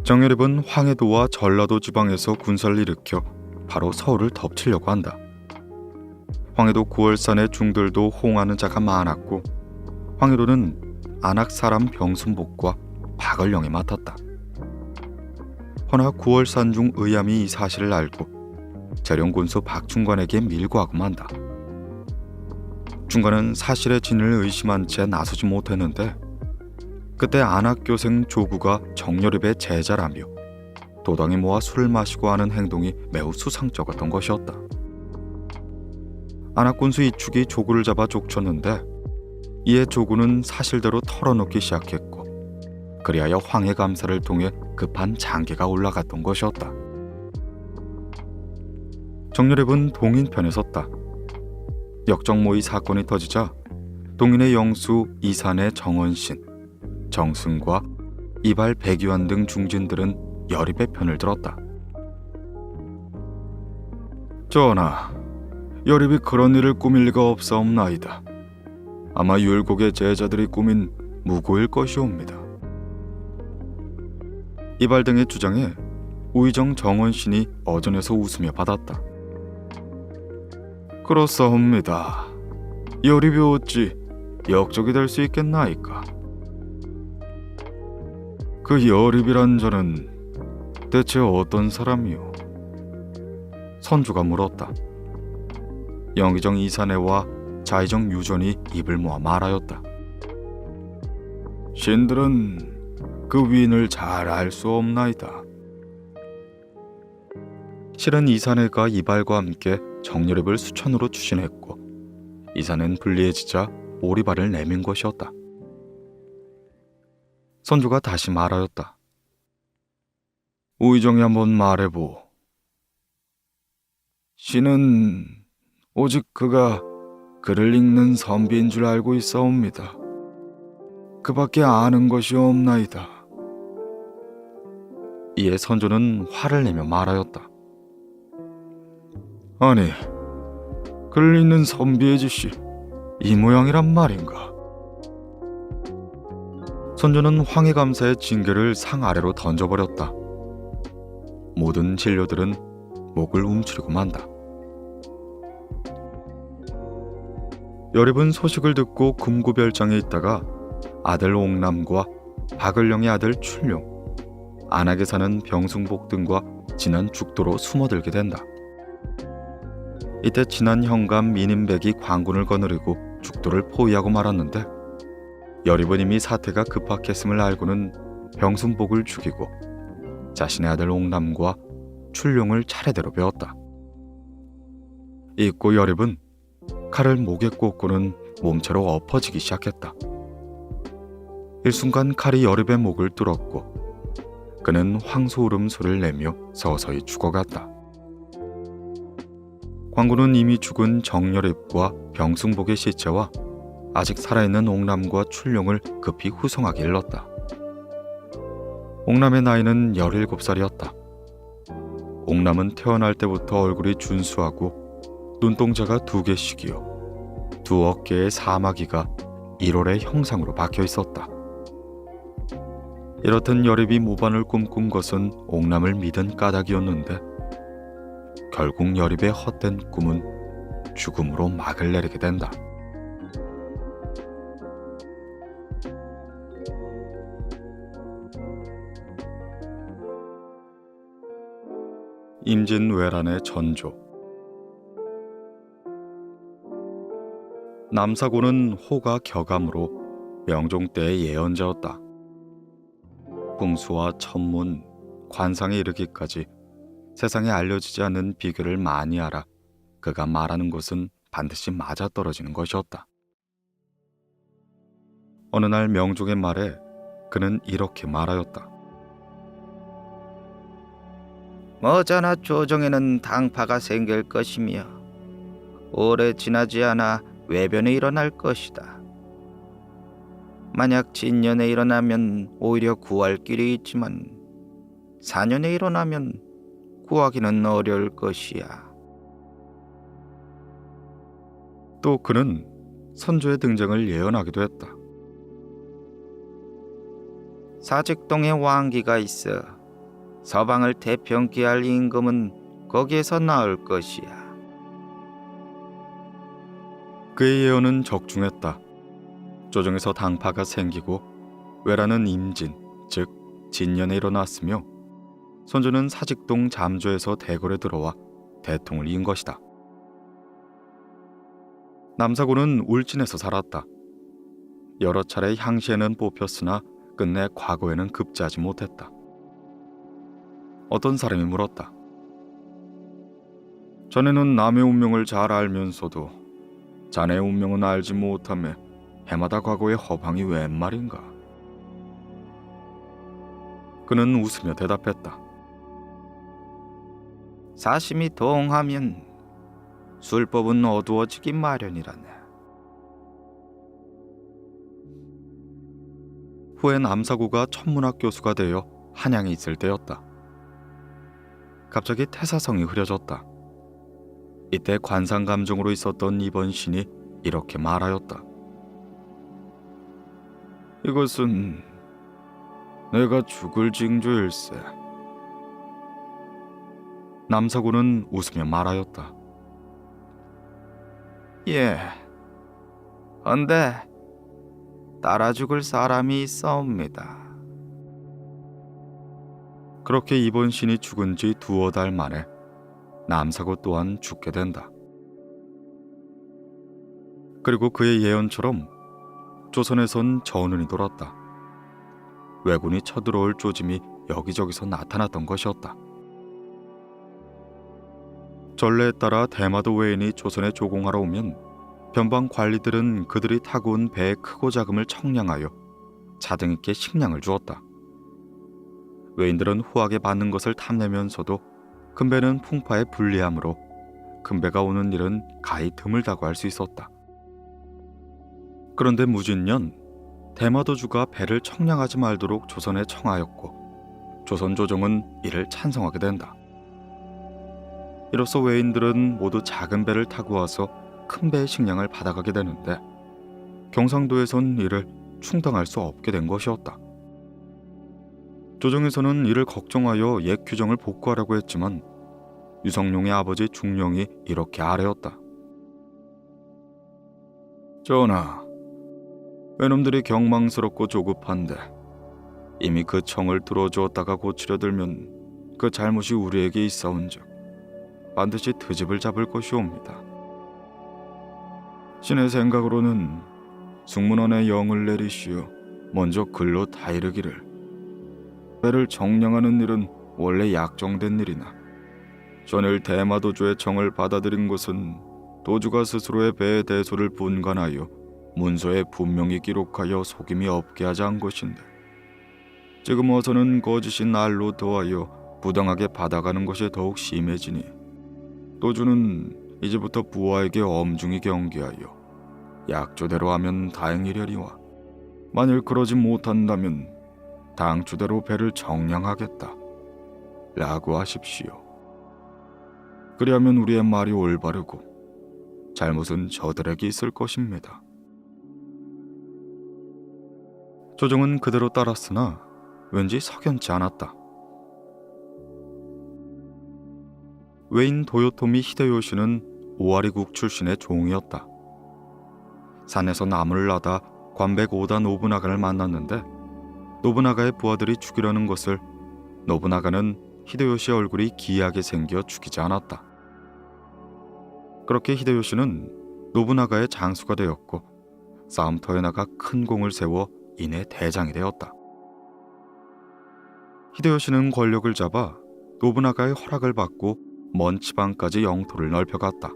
정여립은 황해도와 전라도 지방에서 군사를 일으켜 바로 서울을 덮치려고 한다. 황해도 구월산의 중들도 호응하는 자가 많았고 황해도는 안악 사람 병순복과 박을령이 맡았다. 허나 구월산 중 의암이 이 사실을 알고 재령군수 박중관에게 밀고하고 만다. 중관은 사실의 진을 의심한 채 나서지 못했는데 그때 안학교생 조구가 정여립의 제자라며 도당에 모아 술을 마시고 하는 행동이 매우 수상쩍었던 것이었다. 안학군수 이축이 조구를 잡아 족쳤는데 이에 조구는 사실대로 털어놓기 시작했고 그리하여 황해감사를 통해 급한 장계가 올라갔던 것이었다. 정여립은 동인편에 섰다. 역정모의 사건이 터지자 동인의 영수 이산의 정원신, 정승과 이발 백유한 등 중진들은 여립의 편을 들었다. 전하, 여립이 그런 일을 꾸밀 리가 없사옵나이다. 아마 율곡의 제자들이 꾸민 무고일 것이옵니다. 이발 등의 주장에 우의정 정원신이 어전에서 웃으며 받았다. 그렇사옵니다. 여립이 어찌 역적이 될 수 있겠나이까? 그 여립이란 자는 대체 어떤 사람이오? 선주가 물었다. 영의정 이산해와 자의정 유전이 입을 모아 말하였다. 신들은 그 위인을 잘 알 수 없나이다. 실은 이산해가 이발과 함께 정여립을 수천으로 추신했고 이산해는 불리해지자 오리발을 내민 것이었다. 선주가 다시 말하였다. 우의정이 한번 말해보. 신은 오직 그가 글을 읽는 선비인 줄 알고 있사옵니다. 그밖에 아는 것이 없나이다. 이에 선조는 화를 내며 말하였다. 아니, 글 읽는 선비의 짓이 이 모양이란 말인가? 선조는 황해감사의 징계를 상 아래로 던져버렸다. 모든 진료들은 목을 움츠리고 만다. 여립은 소식을 듣고 금구별장에 있다가 아들 옥남과 박을령의 아들 출룡, 안악에 사는 병승복 등과 진한 죽도로 숨어들게 된다. 이때 진한 현감 민인백이 광군을 거느리고 죽도를 포위하고 말았는데 여립은 이미 사태가 급박했음을 알고는 병순복을 죽이고 자신의 아들 옥남과 출룡을 차례대로 베었다. 잊고 여립은 칼을 목에 꽂고는 몸체로 엎어지기 시작했다. 일순간 칼이 여립의 목을 뚫었고 그는 황소울음소리를 내며 서서히 죽어갔다. 광군은 이미 죽은 정여립과 병승복의 시체와 아직 살아있는 옥남과 출룡을 급히 후송하게 일렀다. 옥남의 나이는 17살이었다. 옥남은 태어날 때부터 얼굴이 준수하고 눈동자가 2개씩이요 2 어깨에 사마귀가 1월의 형상으로 박혀 있었다. 이렇듯 여립이 모반을 꿈꾼 것은 옥남을 믿은 까닭이었는데 결국 여립의 헛된 꿈은 죽음으로 막을 내리게 된다. 임진왜란의 전조. 남사고는 호가 격암으로 명종 때의 예언자였다. 풍수와 천문, 관상에 이르기까지 세상에 알려지지 않는 비결을 많이 알아 그가 말하는 것은 반드시 맞아떨어지는 것이었다. 어느 날 명종의 말에 그는 이렇게 말하였다. 머지않아 조정에는 당파가 생길 것이며 오래 지나지 않아 외변이 일어날 것이다. 만약 진년에 일어나면 오히려 구할 길이 있지만 사년에 일어나면 구하기는 어려울 것이야. 또 그는 선조의 등장을 예언하기도 했다. 사직동에 왕기가 있어 서방을 태평케 할 임금은 거기에서 나올 것이야. 그의 예언은 적중했다. 조정에서 당파가 생기고 외라는 임진, 즉 진년에 일어났으며 선조는 사직동 잠조에서 대궐에 들어와 대통을 이은 것이다. 남사고는 울진에서 살았다. 여러 차례 향시에는 뽑혔으나 끝내 과거에는 급제하지 못했다. 어떤 사람이 물었다. 자네는 남의 운명을 잘 알면서도 자네의 운명은 알지 못하며 해마다 과거의 허방이 웬 말인가? 그는 웃으며 대답했다. 사심이 동하면 술법은 어두워지기 마련이라네. 후에 남사고가 천문학 교수가 되어 한양에 있을 때였다. 갑자기 태사성이 흐려졌다. 이때 관상감정으로 있었던 이번 신이 이렇게 말하였다. 이것은 내가 죽을 징조일세. 남사고는 웃으며 말하였다. 예, 헌데 따라 죽을 사람이 있사옵니다. 그렇게 이번 신이 죽은 지 두어 달 만에 남사고 또한 죽게 된다. 그리고 그의 예언처럼 조선에선 전운이 돌았다. 왜군이 쳐들어올 조짐이 여기저기서 나타났던 것이었다. 전례에 따라 대마도 외인이 조선에 조공하러 오면 변방 관리들은 그들이 타고 온 배의 크고 작음을 청량하여 자등 있게 식량을 주었다. 외인들은 후하게 받는 것을 탐내면서도 큰 배는 풍파에 불리하므로 큰 배가 오는 일은 가히 드물다고 할 수 있었다. 그런데 무진년 대마도주가 배를 청량하지 말도록 조선에 청하였고 조선 조정은 이를 찬성하게 된다. 이로써 외인들은 모두 작은 배를 타고 와서 큰 배의 식량을 받아가게 되는데 경상도에선 이를 충당할 수 없게 된 것이었다. 조정에서는 이를 걱정하여 옛 규정을 복구하라고 했지만 유성룡의 아버지 중령이 이렇게 아뢰었다. 전하, 외놈들이 경망스럽고 조급한데 이미 그 청을 들어주었다가 고치려 들면 그 잘못이 우리에게 있사온즉 반드시 트집을 잡을 것이옵니다. 신의 생각으로는 숙문원에 영을 내리시어 먼저 글로 다이르기를 배를 정량하는 일은 원래 약정된 일이나 전일 대마도주의 청을 받아들인 것은 도주가 스스로의 배의 대소를 분간하여 문서에 분명히 기록하여 속임이 없게 하자 한 것인데 지금 와서는 거짓이 날로 더하여 부당하게 받아가는 것이 더욱 심해지니 도주는 이제부터 부하에게 엄중히 경계하여 약조대로 하면 다행이려니와 만일 그러지 못한다면 당초대로 배를 정량하겠다 라고 하십시오. 그리하면 우리의 말이 올바르고 잘못은 저들에게 있을 것입니다. 조정은 그대로 따랐으나 왠지 석연치 않았다. 외인 도요토미 히데요시는 오와리국 출신의 종이었다. 산에서 나무를 나다 관백 오다 노부나가를 만났는데 노부나가의 부하들이 죽이려는 것을 노부나가는 히데요시의 얼굴이 기이하게 생겨 죽이지 않았다. 그렇게 히데요시는 노부나가의 장수가 되었고 싸움터에 나가 큰 공을 세워 이내 대장이 되었다. 히데요시는 권력을 잡아 노부나가의 허락을 받고 먼 지방까지 영토를 넓혀갔다.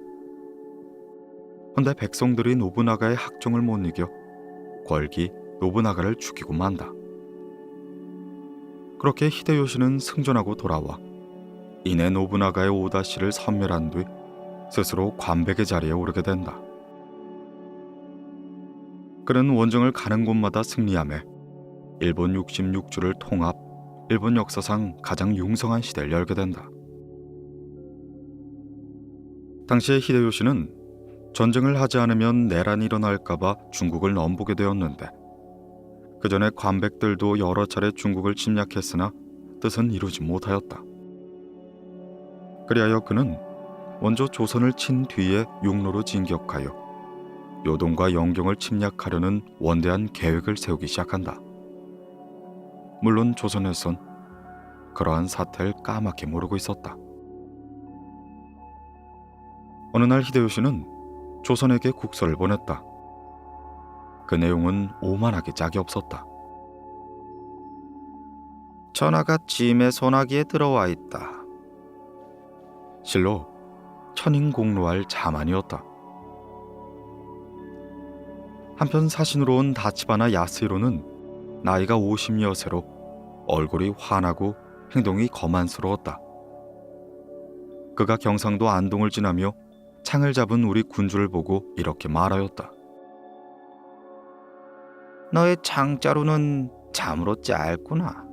헌데 백성들이 노부나가의 학종을 못 이겨 궐기 노부나가를 죽이고 만다. 그렇게 히데요시는 승전하고 돌아와 이내 노부나가의 오다시를 섬멸한 뒤 스스로 관백의 자리에 오르게 된다. 그는 원정을 가는 곳마다 승리하며 일본 66주를 통합, 일본 역사상 가장 융성한 시대를 열게 된다. 당시에 히데요시는 전쟁을 하지 않으면 내란이 일어날까봐 중국을 넘보게 되었는데 그 전에 관백들도 여러 차례 중국을 침략했으나 뜻은 이루지 못하였다. 그리하여 그는 먼저 조선을 친 뒤에 육로로 진격하여 요동과 영경을 침략하려는 원대한 계획을 세우기 시작한다. 물론 조선에선 그러한 사태를 까맣게 모르고 있었다. 어느 날 히데요시는 조선에게 국서를 보냈다. 그 내용은 오만하게 짝이 없었다. 전하가 짐의 소나기에 들어와 있다. 실로 천인공로할 자만이었다. 한편 사신으로 온 다치바나 야스히로는 나이가 50여세로 얼굴이 환하고 행동이 거만스러웠다. 그가 경상도 안동을 지나며 창을 잡은 우리 군주를 보고 이렇게 말하였다. 너의 창자루는 참으로 짧구나.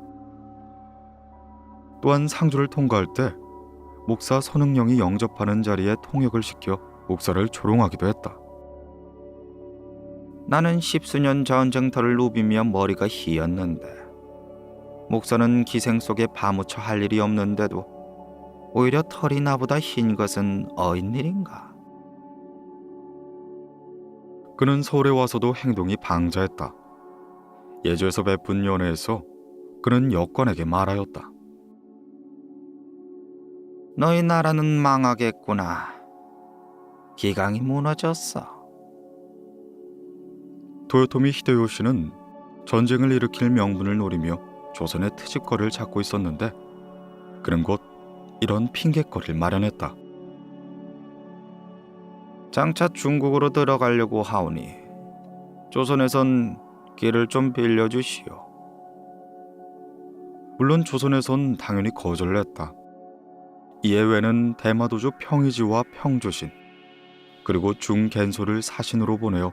또한 상주를 통과할 때 목사 손흥령이 영접하는 자리에 통역을 시켜 목사를 조롱하기도 했다. 나는 십수년 전쟁터를 누비며 머리가 희었는데 목사는 기생 속에 파묻혀 할 일이 없는데도 오히려 털이 나보다 흰 것은 어인 일인가? 그는 서울에 와서도 행동이 방자했다. 예주에서 베푼 연회에서 그는 여권에게 말하였다. 너희 나라는 망하겠구나. 기강이 무너졌어. 도요토미 히데요시는 전쟁을 일으킬 명분을 노리며 조선의 트집거리를 찾고 있었는데 그는 곧 이런 핑곗거리를 마련했다. 장차 중국으로 들어가려고 하오니 조선에선 길을 좀 빌려주시오. 물론 조선에선 당연히 거절을 했다. 이에 외는 대마도주 평의지와 평조신 그리고 중겐소를 사신으로 보내어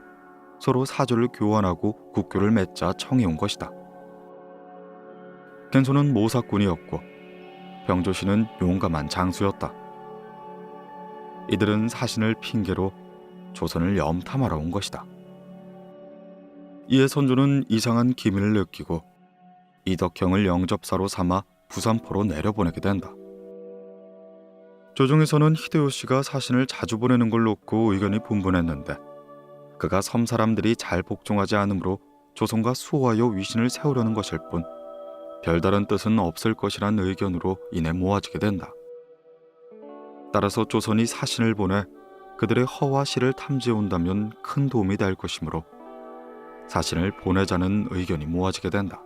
서로 사절을 교환하고 국교를 맺자 청해온 것이다. 겐소는 모사꾼이었고 평조신은 용감한 장수였다. 이들은 사신을 핑계로 조선을 염탐하러 온 것이다. 이에 선조는 이상한 기민을 느끼고 이덕형을 영접사로 삼아 부산포로 내려보내게 된다. 조정에서는 히데요시가 사신을 자주 보내는 걸 놓고 의견이 분분했는데 그가 섬 사람들이 잘 복종하지 않으므로 조선과 수호하여 위신을 세우려는 것일 뿐 별다른 뜻은 없을 것이란 의견으로 인해 모아지게 된다. 따라서 조선이 사신을 보내 그들의 허와 시를 탐지해 온다면 큰 도움이 될 것이므로 사신을 보내자는 의견이 모아지게 된다.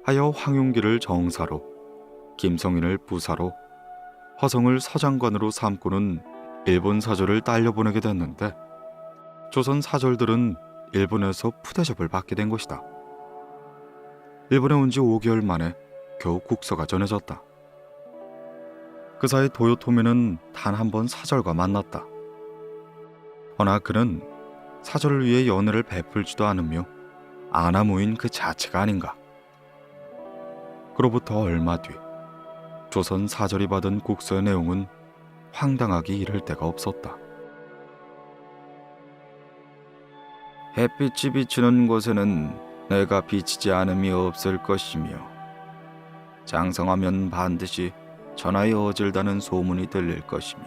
하여 황용기를 정사로, 김성인을 부사로, 허성을 서장관으로 삼고는 일본 사절을 딸려 보내게 됐는데 조선 사절들은 일본에서 푸대접을 받게 된 것이다. 일본에 온 지 5개월 만에 겨우 국서가 전해졌다. 그 사이 도요토미는 단 한 번 사절과 만났다. 허나 그는 사절을 위해 연애를 베풀지도 않으며 아나무인 그 자체가 아닌가. 그로부터 얼마 뒤 조선 사절이 받은 국서의 내용은 황당하기 이를 데가 없었다. 햇빛이 비치는 곳에는 내가 비치지 않음이 없을 것이며 장성하면 반드시 전하에 어질다는 소문이 들릴 것이며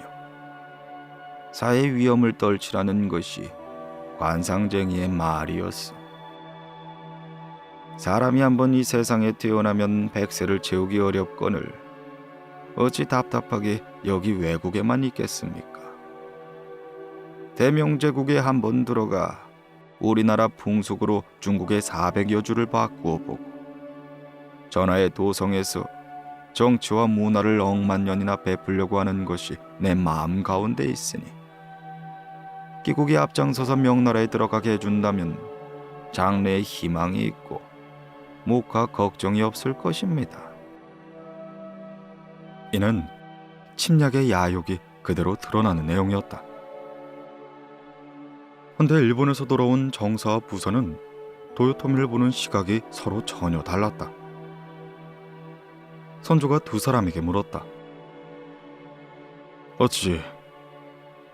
사의 위험을 떨치라는 것이 관상쟁이의 말이었어. 사람이 한번 이 세상에 태어나면 백세를 채우기 어렵거늘 어찌 답답하게 여기 외국에만 있겠습니까? 대명제국에 한번 들어가 우리나라 풍속으로 중국의 400여 주를 바꾸어 보고 전하의 도성에서 정치와 문화를 억만년이나 베풀려고 하는 것이 내 마음 가운데 있으니 기국이 앞장서서 명나라에 들어가게 해준다면 장래에 희망이 있고 목화 걱정이 없을 것입니다. 이는 침략의 야욕이 그대로 드러나는 내용이었다. 근데 일본에서 돌아온 정사와 부사는 도요토미를 보는 시각이 서로 전혀 달랐다. 선조가 두 사람에게 물었다. 어찌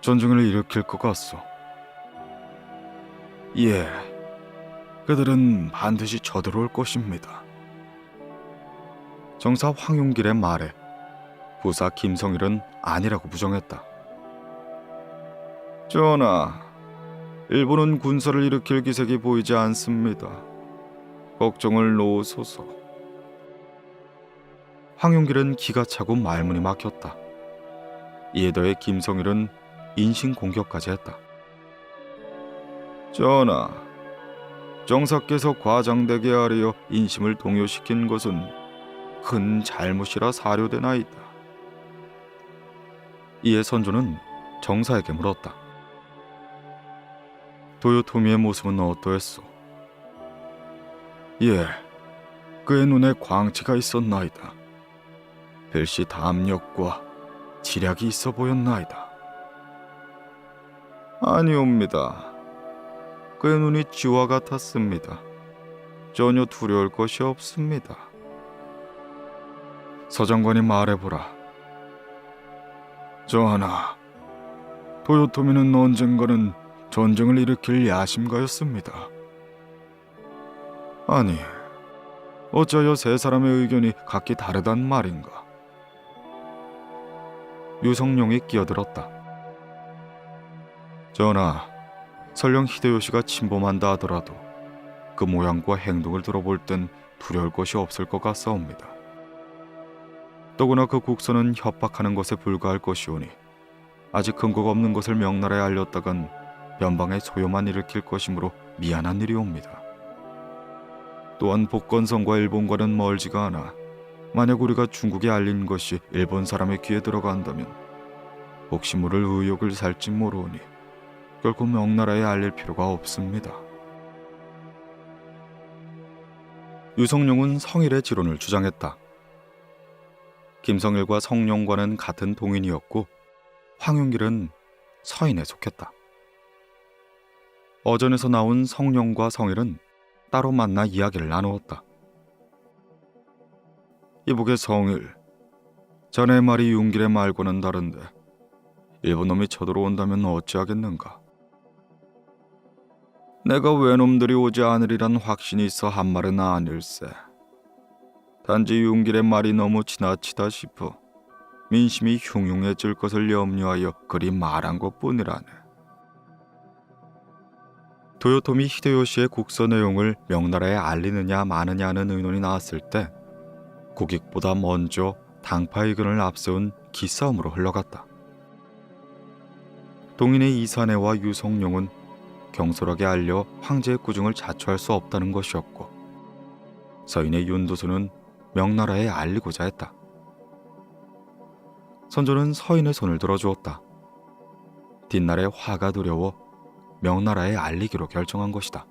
전쟁을 일으킬 것 같소? 예, 그들은 반드시 쳐들어올 것입니다. 정사 황용길의 말에 부사 김성일은 아니라고 부정했다. 전하, 일본은 군사를 일으킬 기색이 보이지 않습니다. 걱정을 놓으소서. 황용길은 기가 차고 말문이 막혔다. 이에 더해 김성일은 인신공격까지 했다. 전하, 정사께서 과장되게 하려 인심을 동요시킨 것은 큰 잘못이라 사료되나이다. 이에 선조는 정사에게 물었다. 도요토미의 모습은 어떠했소? 예, 그의 눈에 광채가 있었나이다. 별시 담력과 지략이 있어 보였나이다. 아니옵니다. 그의 눈이 쥐와 같았습니다. 전혀 두려울 것이 없습니다. 서장관이 말해보라. 전하, 도요토미는 언젠가는 전쟁을 일으킬 야심가였습니다. 아니, 어찌하여 세 사람의 의견이 각기 다르단 말인가? 유성룡이 끼어들었다. 전하, 설령 히데요시가 침범한다 하더라도 그 모양과 행동을 들어볼 땐 두려울 것이 없을 것 같사옵니다. 더구나 그 국서는 협박하는 것에 불과할 것이오니 아직 근거가 없는 것을 명나라에 알렸다간 변방에 소요만 일으킬 것이므로 미안한 일이옵니다. 또한 복건성과 일본과는 멀지가 않아 만약 우리가 중국에 알린 것이 일본 사람의 귀에 들어간다면 혹시 모를 의욕을 살지 모르오니 결코 명나라에 알릴 필요가 없습니다. 유성룡은 성일의 지론을 주장했다. 김성일과 성룡과는 같은 동인이었고 황용길은 서인에 속했다. 어전에서 나온 성룡과 성일은 따로 만나 이야기를 나누었다. 이복의 성일, 자네 말이 윤길의 말과는 다른데 일본 놈이 쳐들어온다면 어찌하겠는가? 내가 외놈들이 오지 않으리란 확신이 있어 한 말은 아닐세. 단지 윤길의 말이 너무 지나치다 싶어 민심이 흉흉해질 것을 염려하여 그리 말한 것뿐이라네. 도요토미 히데요시의 국서 내용을 명나라에 알리느냐 마느냐 하는 의논이 나왔을 때 국익보다 먼저 당파 의견을 앞세운 기싸움으로 흘러갔다. 동인의 이사내와 유성룡은 경솔하게 알려 황제의 꾸중을 자초할 수 없다는 것이었고 서인의 윤도수는 명나라에 알리고자 했다. 선조는 서인의 손을 들어주었다. 뒷날에 화가 두려워 명나라에 알리기로 결정한 것이다.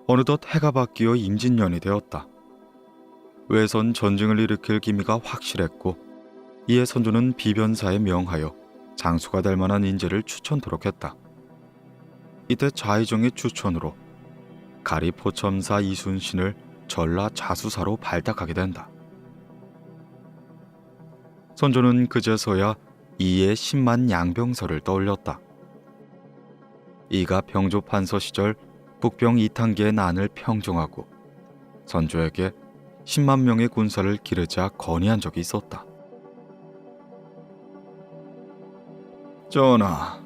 어느덧 해가 바뀌어 임진년이 되었다. 외선 전쟁을 일으킬 기미가 확실했고 이에 선조는 비변사에 명하여 장수가 될 만한 인재를 추천토록 했다. 이때 좌의정의 추천으로 가리 포첨사 이순신을 전라 자수사로 발탁하게 된다. 선조는 그제서야 이의 10만 양병설을 떠올렸다. 이가 병조 판서 시절 북병 이탄기의 난을 평정하고 선조에게 10만 명의 군사를 기르자 건의한 적이 있었다. 전하,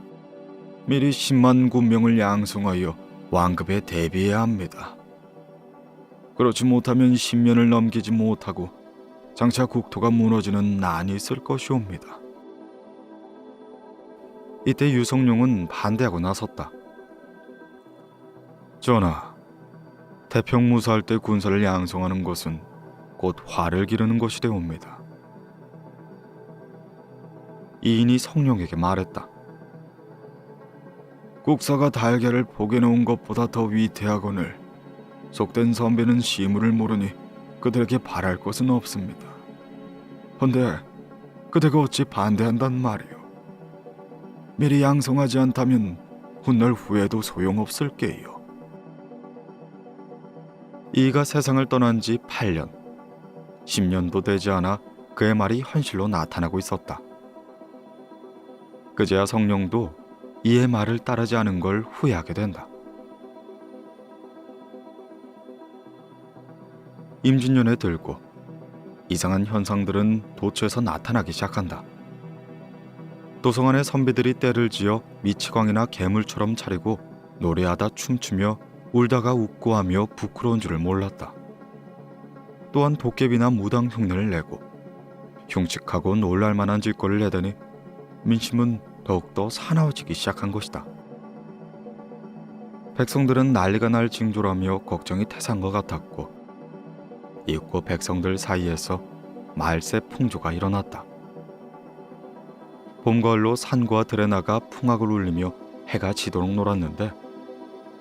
미리 10만 군명을 양성하여 완급에 대비해야 합니다. 그렇지 못하면 10년을 넘기지 못하고 장차 국토가 무너지는 난이 있을 것이옵니다. 이때 유성룡은 반대하고 나섰다. 전하, 태평무사할 때 군사를 양성하는 것은 곧 화를 기르는 것이 되옵니다. 이인이 성룡에게 말했다. 국사가 달걀을 포개 놓은 것보다 더 위태하거늘 속된 선비는 시물을 모르니 그들에게 바랄 것은 없습니다. 헌데 그대가 어찌 반대한단 말이오. 미리 양성하지 않다면 훗날 후에도 소용없을게요. 이가 세상을 떠난 지 8년, 10년도 되지 않아 그의 말이 현실로 나타나고 있었다. 그제야 성룡도 이의 말을 따르지 않은 걸 후회하게 된다. 임진년에 들고 이상한 현상들은 도처에서 나타나기 시작한다. 도성 안의 선비들이 떼를 지어 미치광이나 괴물처럼 차리고 노래하다 춤추며 울다가 웃고 하며 부끄러운 줄을 몰랐다. 또한 도깨비나 무당 흉내를 내고 흉측하고 놀랄만한 짓거리를 내더니 민심은 더욱더 사나워지기 시작한 것이다. 백성들은 난리가 날 징조라며 걱정이 태산 것 같았고 이윽고 백성들 사이에서 말세 풍조가 일어났다. 봄 가을로 산과 들에 나가 풍악을 울리며 해가 지도록 놀았는데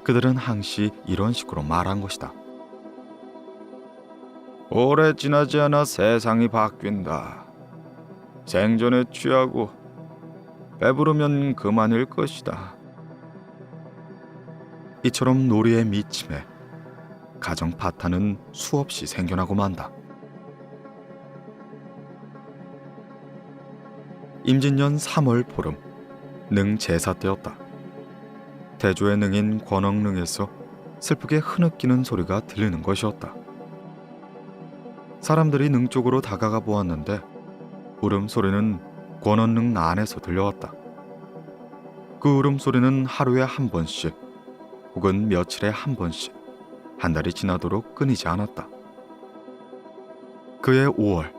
그들은 항시 이런 식으로 말한 것이다. 오래 지나지 않아 세상이 바뀐다. 생전에 취하고 배부르면 그만일 것이다. 이처럼 놀이에 미침해 가정 파탄은 수없이 생겨나고 만다. 임진년 3월 보름, 능 제사 때였다. 대조의 능인 권억능에서 슬프게 흐느끼는 소리가 들리는 것이었다. 사람들이 능 쪽으로 다가가 보았는데 울음소리는 권억능 안에서 들려왔다. 그 울음소리는 하루에 한 번씩 혹은 며칠에 한 번씩 한 달이 지나도록 끊이지 않았다. 그해 5월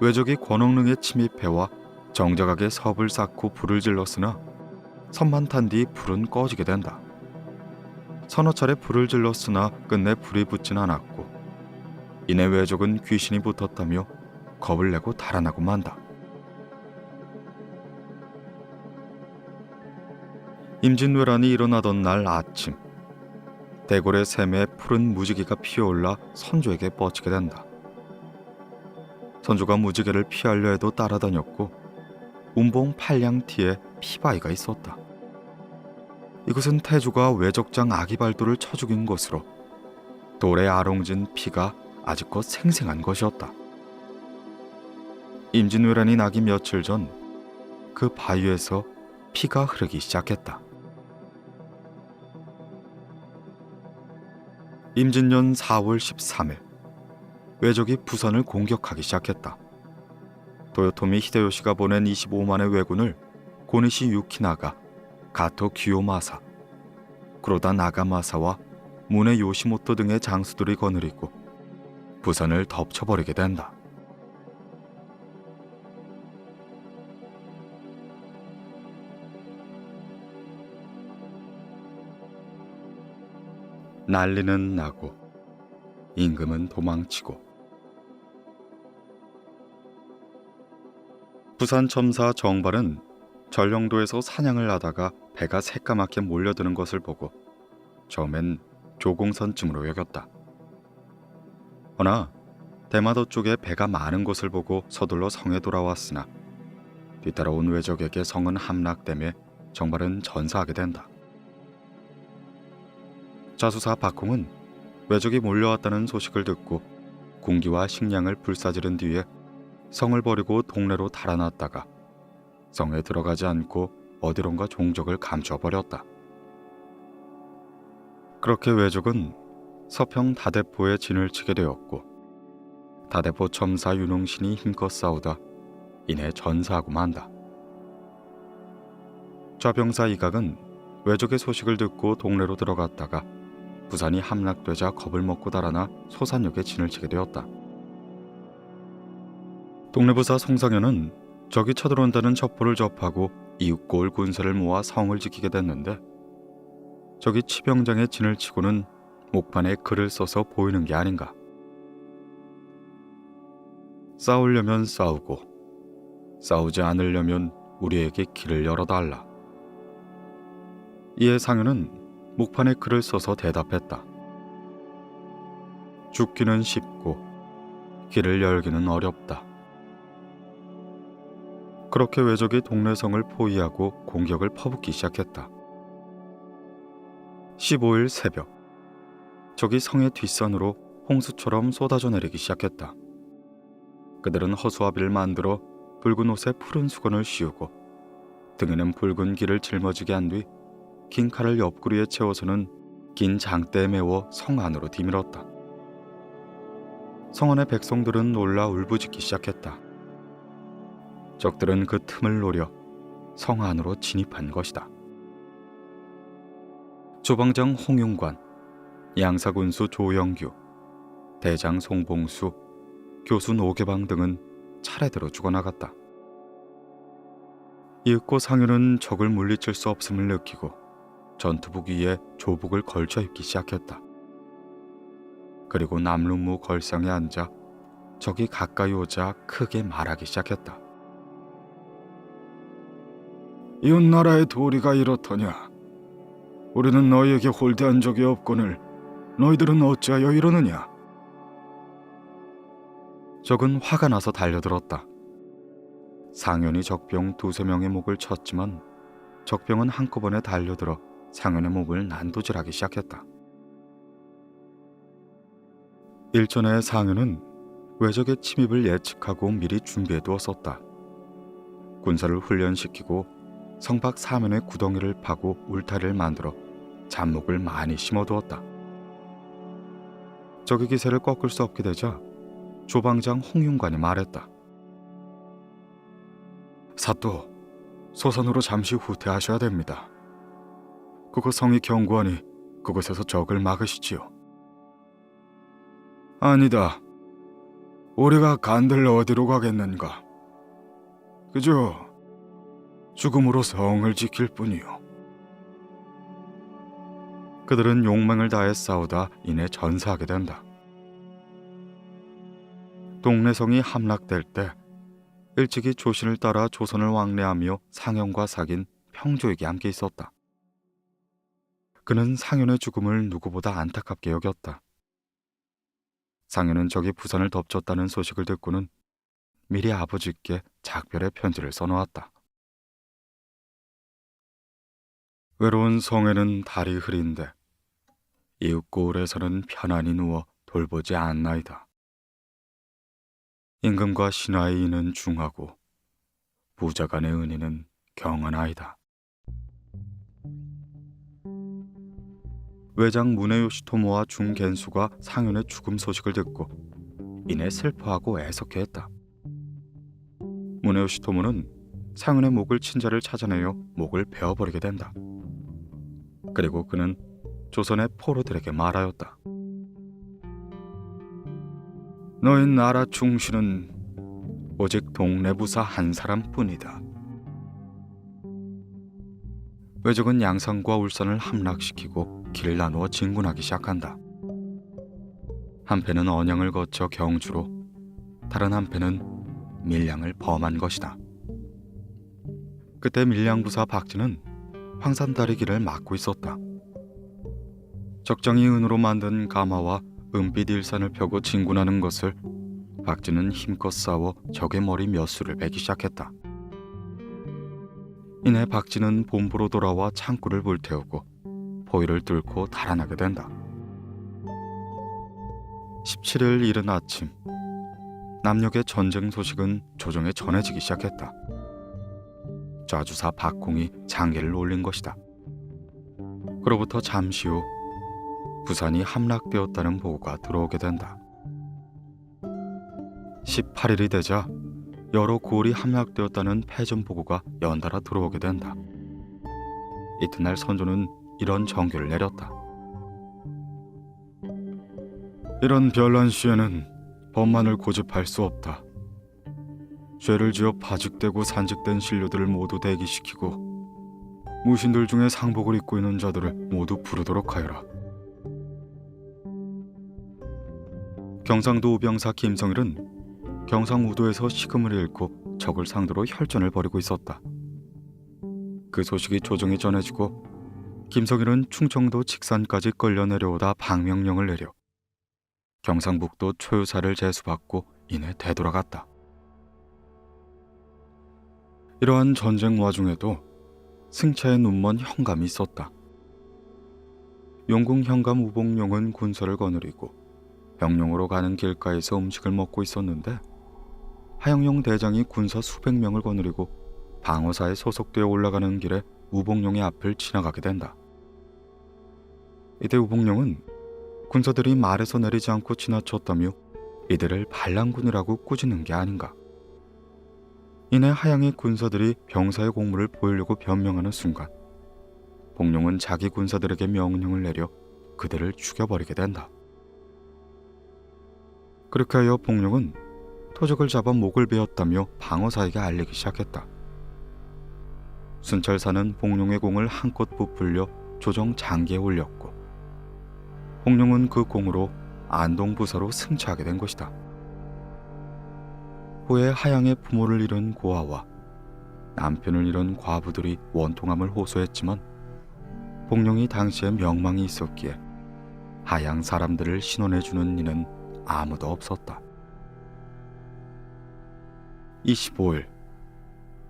외적이 권억능에 침입해와 정작하게 섭을 쌓고 불을 질렀으나 선만 탄 뒤 불은 꺼지게 된다. 서너 차례 불을 질렀으나 끝내 불이 붙진 않았고 이내 외적은 귀신이 붙었다며 겁을 내고 달아나고 만다. 임진왜란이 일어나던 날 아침, 대궐의 샘에 푸른 무지개가 피어올라 선조에게 뻗치게 된다. 선조가 무지개를 피하려 해도 따라다녔고 운봉 팔량티에 피바위가 있었다. 이것은 태조가 외적장 아기발도를 쳐 죽인 것으로 돌에 아롱진 피가 아직껏 생생한 것이었다. 임진왜란이 나기 며칠 전 그 바위에서 피가 흐르기 시작했다. 임진년 4월 13일 외적이 부산을 공격하기 시작했다. 도요토미 히데요시가 보낸 25만의 왜군을 고니시 유키나가, 가토 기요마사, 구로다 나가마사와 문의 요시모토 등의 장수들이 거느리고 부산을 덮쳐버리게 된다. 난리는 나고 임금은 도망치고 부산 첨사 정발은 전령도에서 사냥을 하다가 배가 새까맣게 몰려드는 것을 보고 처음엔 조공선쯤으로 여겼다. 허나 대마도 쪽에 배가 많은 것을 보고 서둘러 성에 돌아왔으나 뒤따라온 외적에게 성은 함락되며 정발은 전사하게 된다. 자수사 박홍은 외적이 몰려왔다는 소식을 듣고 군기와 식량을 불사지른 뒤에 성을 버리고 동네로 달아났다가 성에 들어가지 않고 어디론가 종적을 감춰버렸다. 그렇게 외적은 서평 다대포에 진을 치게 되었고 다대포 첨사 윤홍신이 힘껏 싸우다 이내 전사하고 만다. 좌병사 이각은 외적의 소식을 듣고 동래로 들어갔다가 부산이 함락되자 겁을 먹고 달아나 소산역에 진을 치게 되었다. 동래부사 송상현은 적이 쳐들어온다는 첩보를 접하고 이윽고을 군사를 모아 성을 지키게 됐는데, 적이 치병장에 진을 치고는 목판에 글을 써서 보이는 게 아닌가. 싸우려면 싸우고 싸우지 않으려면 우리에게 길을 열어달라. 이에 상현은 목판에 글을 써서 대답했다. 죽기는 쉽고 길을 열기는 어렵다. 그렇게 외적이 동래성을 포위하고 공격을 퍼붓기 시작했다. 15일 새벽, 적이 성의 뒷산으로 홍수처럼 쏟아져 내리기 시작했다. 그들은 허수아비를 만들어 붉은 옷에 푸른 수건을 씌우고 등에는 붉은 길을 짊어지게 한 뒤 긴 칼을 옆구리에 채워서는 긴 장대에 메워 성 안으로 디밀었다. 성 안의 백성들은 놀라 울부짖기 시작했다. 적들은 그 틈을 노려 성 안으로 진입한 것이다. 조방장 홍용관, 양사군수 조영규, 대장 송봉수, 교수 노계방 등은 차례대로 죽어나갔다. 이윽고 상윤은 적을 물리칠 수 없음을 느끼고 전투복 위에 조복을 걸쳐 입기 시작했다. 그리고 남루무 걸상에 앉아 적이 가까이 오자 크게 말하기 시작했다. 이웃나라의 도리가 이렇더냐? 우리는 너희에게 홀대한 적이 없거늘 너희들은 어찌하여 이러느냐? 적은 화가 나서 달려들었다. 상현이 적병 2~3명의 목을 쳤지만 적병은 한꺼번에 달려들어 상현의 목을 난도질하기 시작했다. 일전에 상현은 외적의 침입을 예측하고 미리 준비해 두었었다. 군사를 훈련시키고 성밖 사면에 구덩이를 파고 울타리를 만들어 잡목을 많이 심어두었다. 적의 기세를 꺾을 수 없게 되자 조방장 홍윤관이 말했다. 사또, 소선으로 잠시 후퇴하셔야 됩니다. 그곳 성이 견고하니 그곳에서 적을 막으시지요. 아니다. 우리가 간들 어디로 가겠는가? 그저 죽음으로 성을 지킬 뿐이요. 그들은 용맹을 다해 싸우다 이내 전사하게 된다. 동래성이 함락될 때 일찍이 조신을 따라 조선을 왕래하며 상현과 사귄 평조에게 함께 있었다. 그는 상현의 죽음을 누구보다 안타깝게 여겼다. 상현은 적이 부산을 덮쳤다는 소식을 듣고는 미리 아버지께 작별의 편지를 써놓았다. 외로운 성에는 달이 흐린데 이윽고을에서는 편안히 누워 돌보지 않나이다. 임금과 신하의 인은 중하고 부자 간의 은인은 경하나이다. 외장 문해요시토모와 중겐수가 상현의 죽음 소식을 듣고 이내 슬퍼하고 애석해했다. 문해요시토모는 상현의 목을 친 자를 찾아내어 목을 베어버리게 된다. 그리고 그는 조선의 포로들에게 말하였다. 너희 나라 충신은 오직 동래부사 한 사람뿐이다. 외적은 양산과 울산을 함락시키고 길을 나누어 진군하기 시작한다. 한패는 언양을 거쳐 경주로, 다른 한패는 밀양을 범한 것이다. 그때 밀양부사 박진은 황산다리 길을 막고 있었다. 적정이 은으로 만든 가마와 은빛 일산을 펴고 진군하는 것을 박진은 힘껏 싸워 적의 머리 몇 수를 베기 시작했다. 이내 박진은 본부로 돌아와 창구를 불태우고 포위를 뚫고 달아나게 된다. 17일 이른 아침, 남녘의 전쟁 소식은 조정에 전해지기 시작했다. 좌주사 박홍이 장계를 올린 것이다. 그로부터 잠시 후 부산이 함락되었다는 보고가 들어오게 된다. 18일이 되자 여러 고을이 함락되었다는 패전 보고가 연달아 들어오게 된다. 이튿날 선조는 이런 정규를 내렸다. 이런 별난 시에는 법만을 고집할 수 없다. 죄를 지어 파직되고 산직된 신료들을 모두 대기시키고 무신들 중에 상복을 입고 있는 자들을 모두 부르도록 하여라. 경상도 우병사 김성일은 경상우도에서 식음을 잃고 적을 상대로 혈전을 벌이고 있었다. 그 소식이 조정에 전해지고 김성일은 충청도 직산까지 끌려 내려오다 방명령을 내려 경상북도 초유사를 제수받고 이내 되돌아갔다. 이러한 전쟁 와중에도 승차에 눈먼 현감이 있었다. 용궁 현감 우복룡은 군서를 거느리고 병룡으로 가는 길가에서 음식을 먹고 있었는데 하영용 대장이 군서 수백 명을 거느리고 방어사에 소속되어 올라가는 길에 우복룡의 앞을 지나가게 된다. 이때 우복룡은 군서들이 말에서 내리지 않고 지나쳤다며 이들을 반란군이라고 꾸짖는 게 아닌가. 이내 하양의 군사들이 병사의 공무를 보이려고 변명하는 순간 복룡은 자기 군사들에게 명령을 내려 그들을 죽여버리게 된다. 그렇게 하여 복룡은 토적을 잡아 목을 베었다며 방어사에게 알리기 시작했다. 순철사는 복룡의 공을 한껏 부풀려 조정 장기에 올렸고 복룡은 그 공으로 안동부서로 승차하게 된 것이다. 후에 하양의 부모를 잃은 고아와 남편을 잃은 과부들이 원통함을 호소했지만 복룡이 당시에 명망이 있었기에 하양 사람들을 신원해주는 이는 아무도 없었다. 25일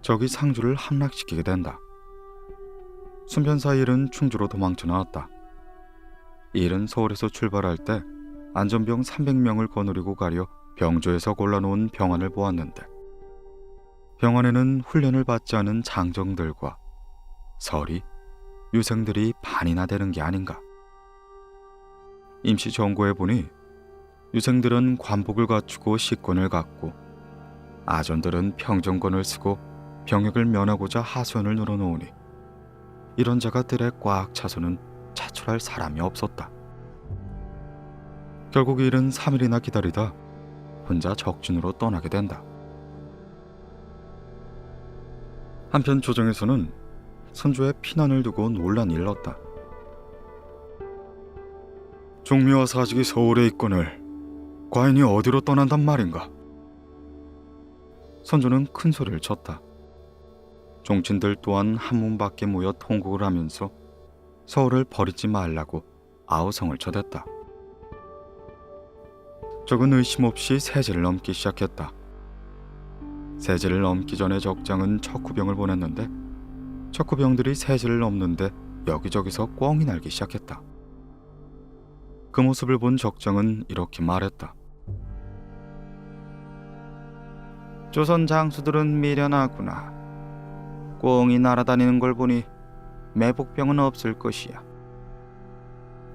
적이 상주를 함락시키게 된다. 순변사 일은 충주로 도망쳐 나왔다. 일은 서울에서 출발할 때 안전병 300명을 거느리고 가려 병조에서 골라놓은 병환을 보았는데 병환에는 훈련을 받지 않은 장정들과 설이 유생들이 반이나 되는 게 아닌가. 임시 정고에 보니 유생들은 관복을 갖추고 식권을 갖고 아전들은 평정권을 쓰고 병역을 면하고자 하소연을 늘어놓으니 이런 자가 뜰에 꽉 차서는 차출할 사람이 없었다. 결국 일은 3일이나 기다리다 혼자 적진으로 떠나게 된다. 한편 조정에서는 선조의 피난을 두고 논란이 일렀다. 종묘와 사직이 서울에 있거늘 과인이 어디로 떠난단 말인가? 선조는 큰 소리를 쳤다. 종친들 또한 한문 밖에 모여 통곡을 하면서 서울을 버리지 말라고 아우성을 쳐댔다. 적은 의심 없이 세제를 넘기 시작했다. 세제를 넘기 전에 적장은 척후병을 보냈는데 척후병들이 세제를 넘는데 여기저기서 꿩이 날기 시작했다. 그 모습을 본 적장은 이렇게 말했다. 조선 장수들은 미련하구나. 꿩이 날아다니는 걸 보니 매복병은 없을 것이야.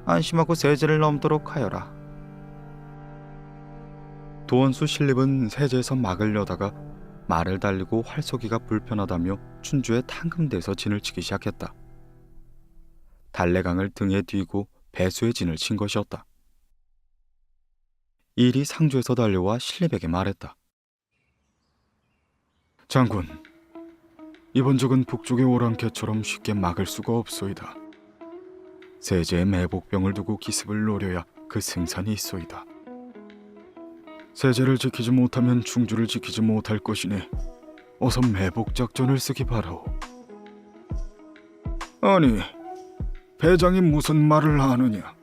안심하고 세제를 넘도록 하여라. 도원수 신립은 세제에서 막으려다가 말을 달리고 활쏘기가 불편하다며 춘주의 탕금대에서 진을 치기 시작했다. 달래강을 등에 뒤고 배수의 진을 친 것이었다. 이 일이 상주에서 달려와 신립에게 말했다. 장군, 이번 적은 북쪽의 오랑캐처럼 쉽게 막을 수가 없소이다. 세제에 매복병을 두고 기습을 노려야 그 승산이 있소이다. 세제를 지키지 못하면 충주를 지키지 못할 것이니 어서 매복작전을 쓰기 바라오. 아니, 배장이 무슨 말을 하느냐?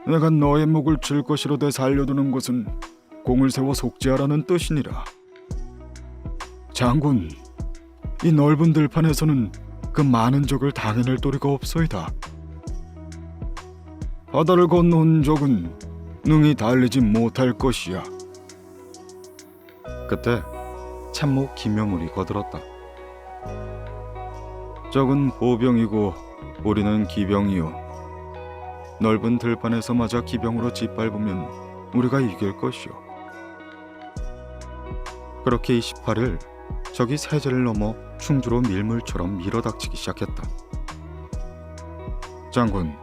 내가 너의 목을 줄 것이로되 살려두는 것은 공을 세워 속죄하라는 뜻이니라. 장군, 이 넓은 들판에서는 그 많은 적을 당해낼 도리가 없소이다. 바다를 건너온 적은 능히 달리지 못할 것이야. 그때 참모 김여물이 거들었다. 적은 보병이고 우리는 기병이요. 넓은 들판에서 맞아 기병으로 짓밟으면 우리가 이길 것이오. 그렇게 28일 적이 세제를 넘어 충주로 밀물처럼 밀어닥치기 시작했다. 장군,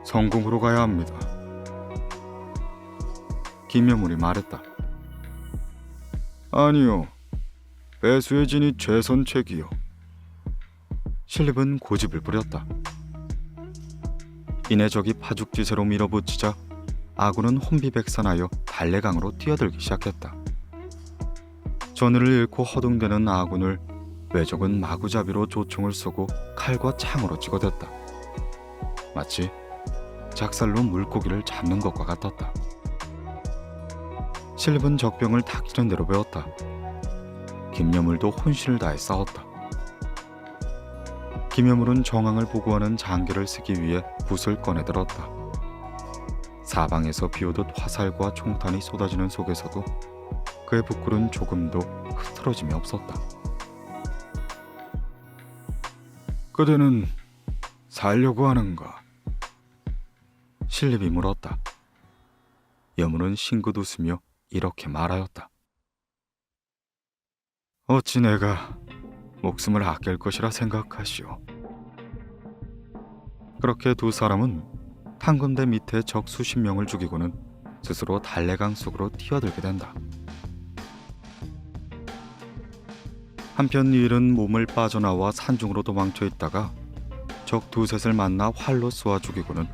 성궁으로 가야 합니다. 김여물이 말했다. 아니요. 배수의 진이 최선책이요. 신립은 고집을 부렸다. 이내 적이 파죽지세로 밀어붙이자 아군은 혼비백산하여 달래강으로 뛰어들기 시작했다. 전의를 잃고 허둥대는 아군을 외적은 마구잡이로 조총을 쏘고 칼과 창으로 찍어댔다. 마치 작살로 물고기를 잡는 것과 같았다. 신립은 적병을 닥치는 대로 배웠다. 김여물도 혼신을 다해 싸웠다. 김여물은 정황을 보고하는 장계를 쓰기 위해 붓을 꺼내들었다. 사방에서 비오듯 화살과 총탄이 쏟아지는 속에서도 그의 붓글은 조금도 흐트러짐이 없었다. 그대는 살려고 하는가? 신립이 물었다. 여물은 싱긋 웃으며 이렇게 말하였다. 어찌 내가 목숨을 아낄 것이라 생각하시오. 그렇게 두 사람은 탕금대 밑에 적 수십 명을 죽이고는 스스로 달래강 속으로 뛰어들게 된다. 한편 이일은 몸을 빠져나와 산중으로 도망쳐 있다가 적 두셋을 만나 활로 쏘아 죽이고는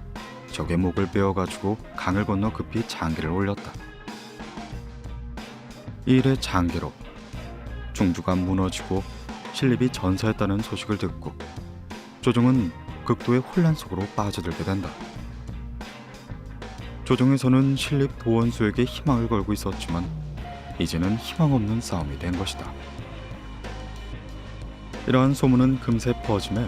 적의 목을 베어가지고 강을 건너 급히 장기를 올렸다. 이일의 장기로 충주가 무너지고 신립이 전사했다는 소식을 듣고 조정은 극도의 혼란 속으로 빠져들게 된다. 조정에서는 신립 도원수에게 희망을 걸고 있었지만 이제는 희망 없는 싸움이 된 것이다. 이러한 소문은 금세 퍼짐에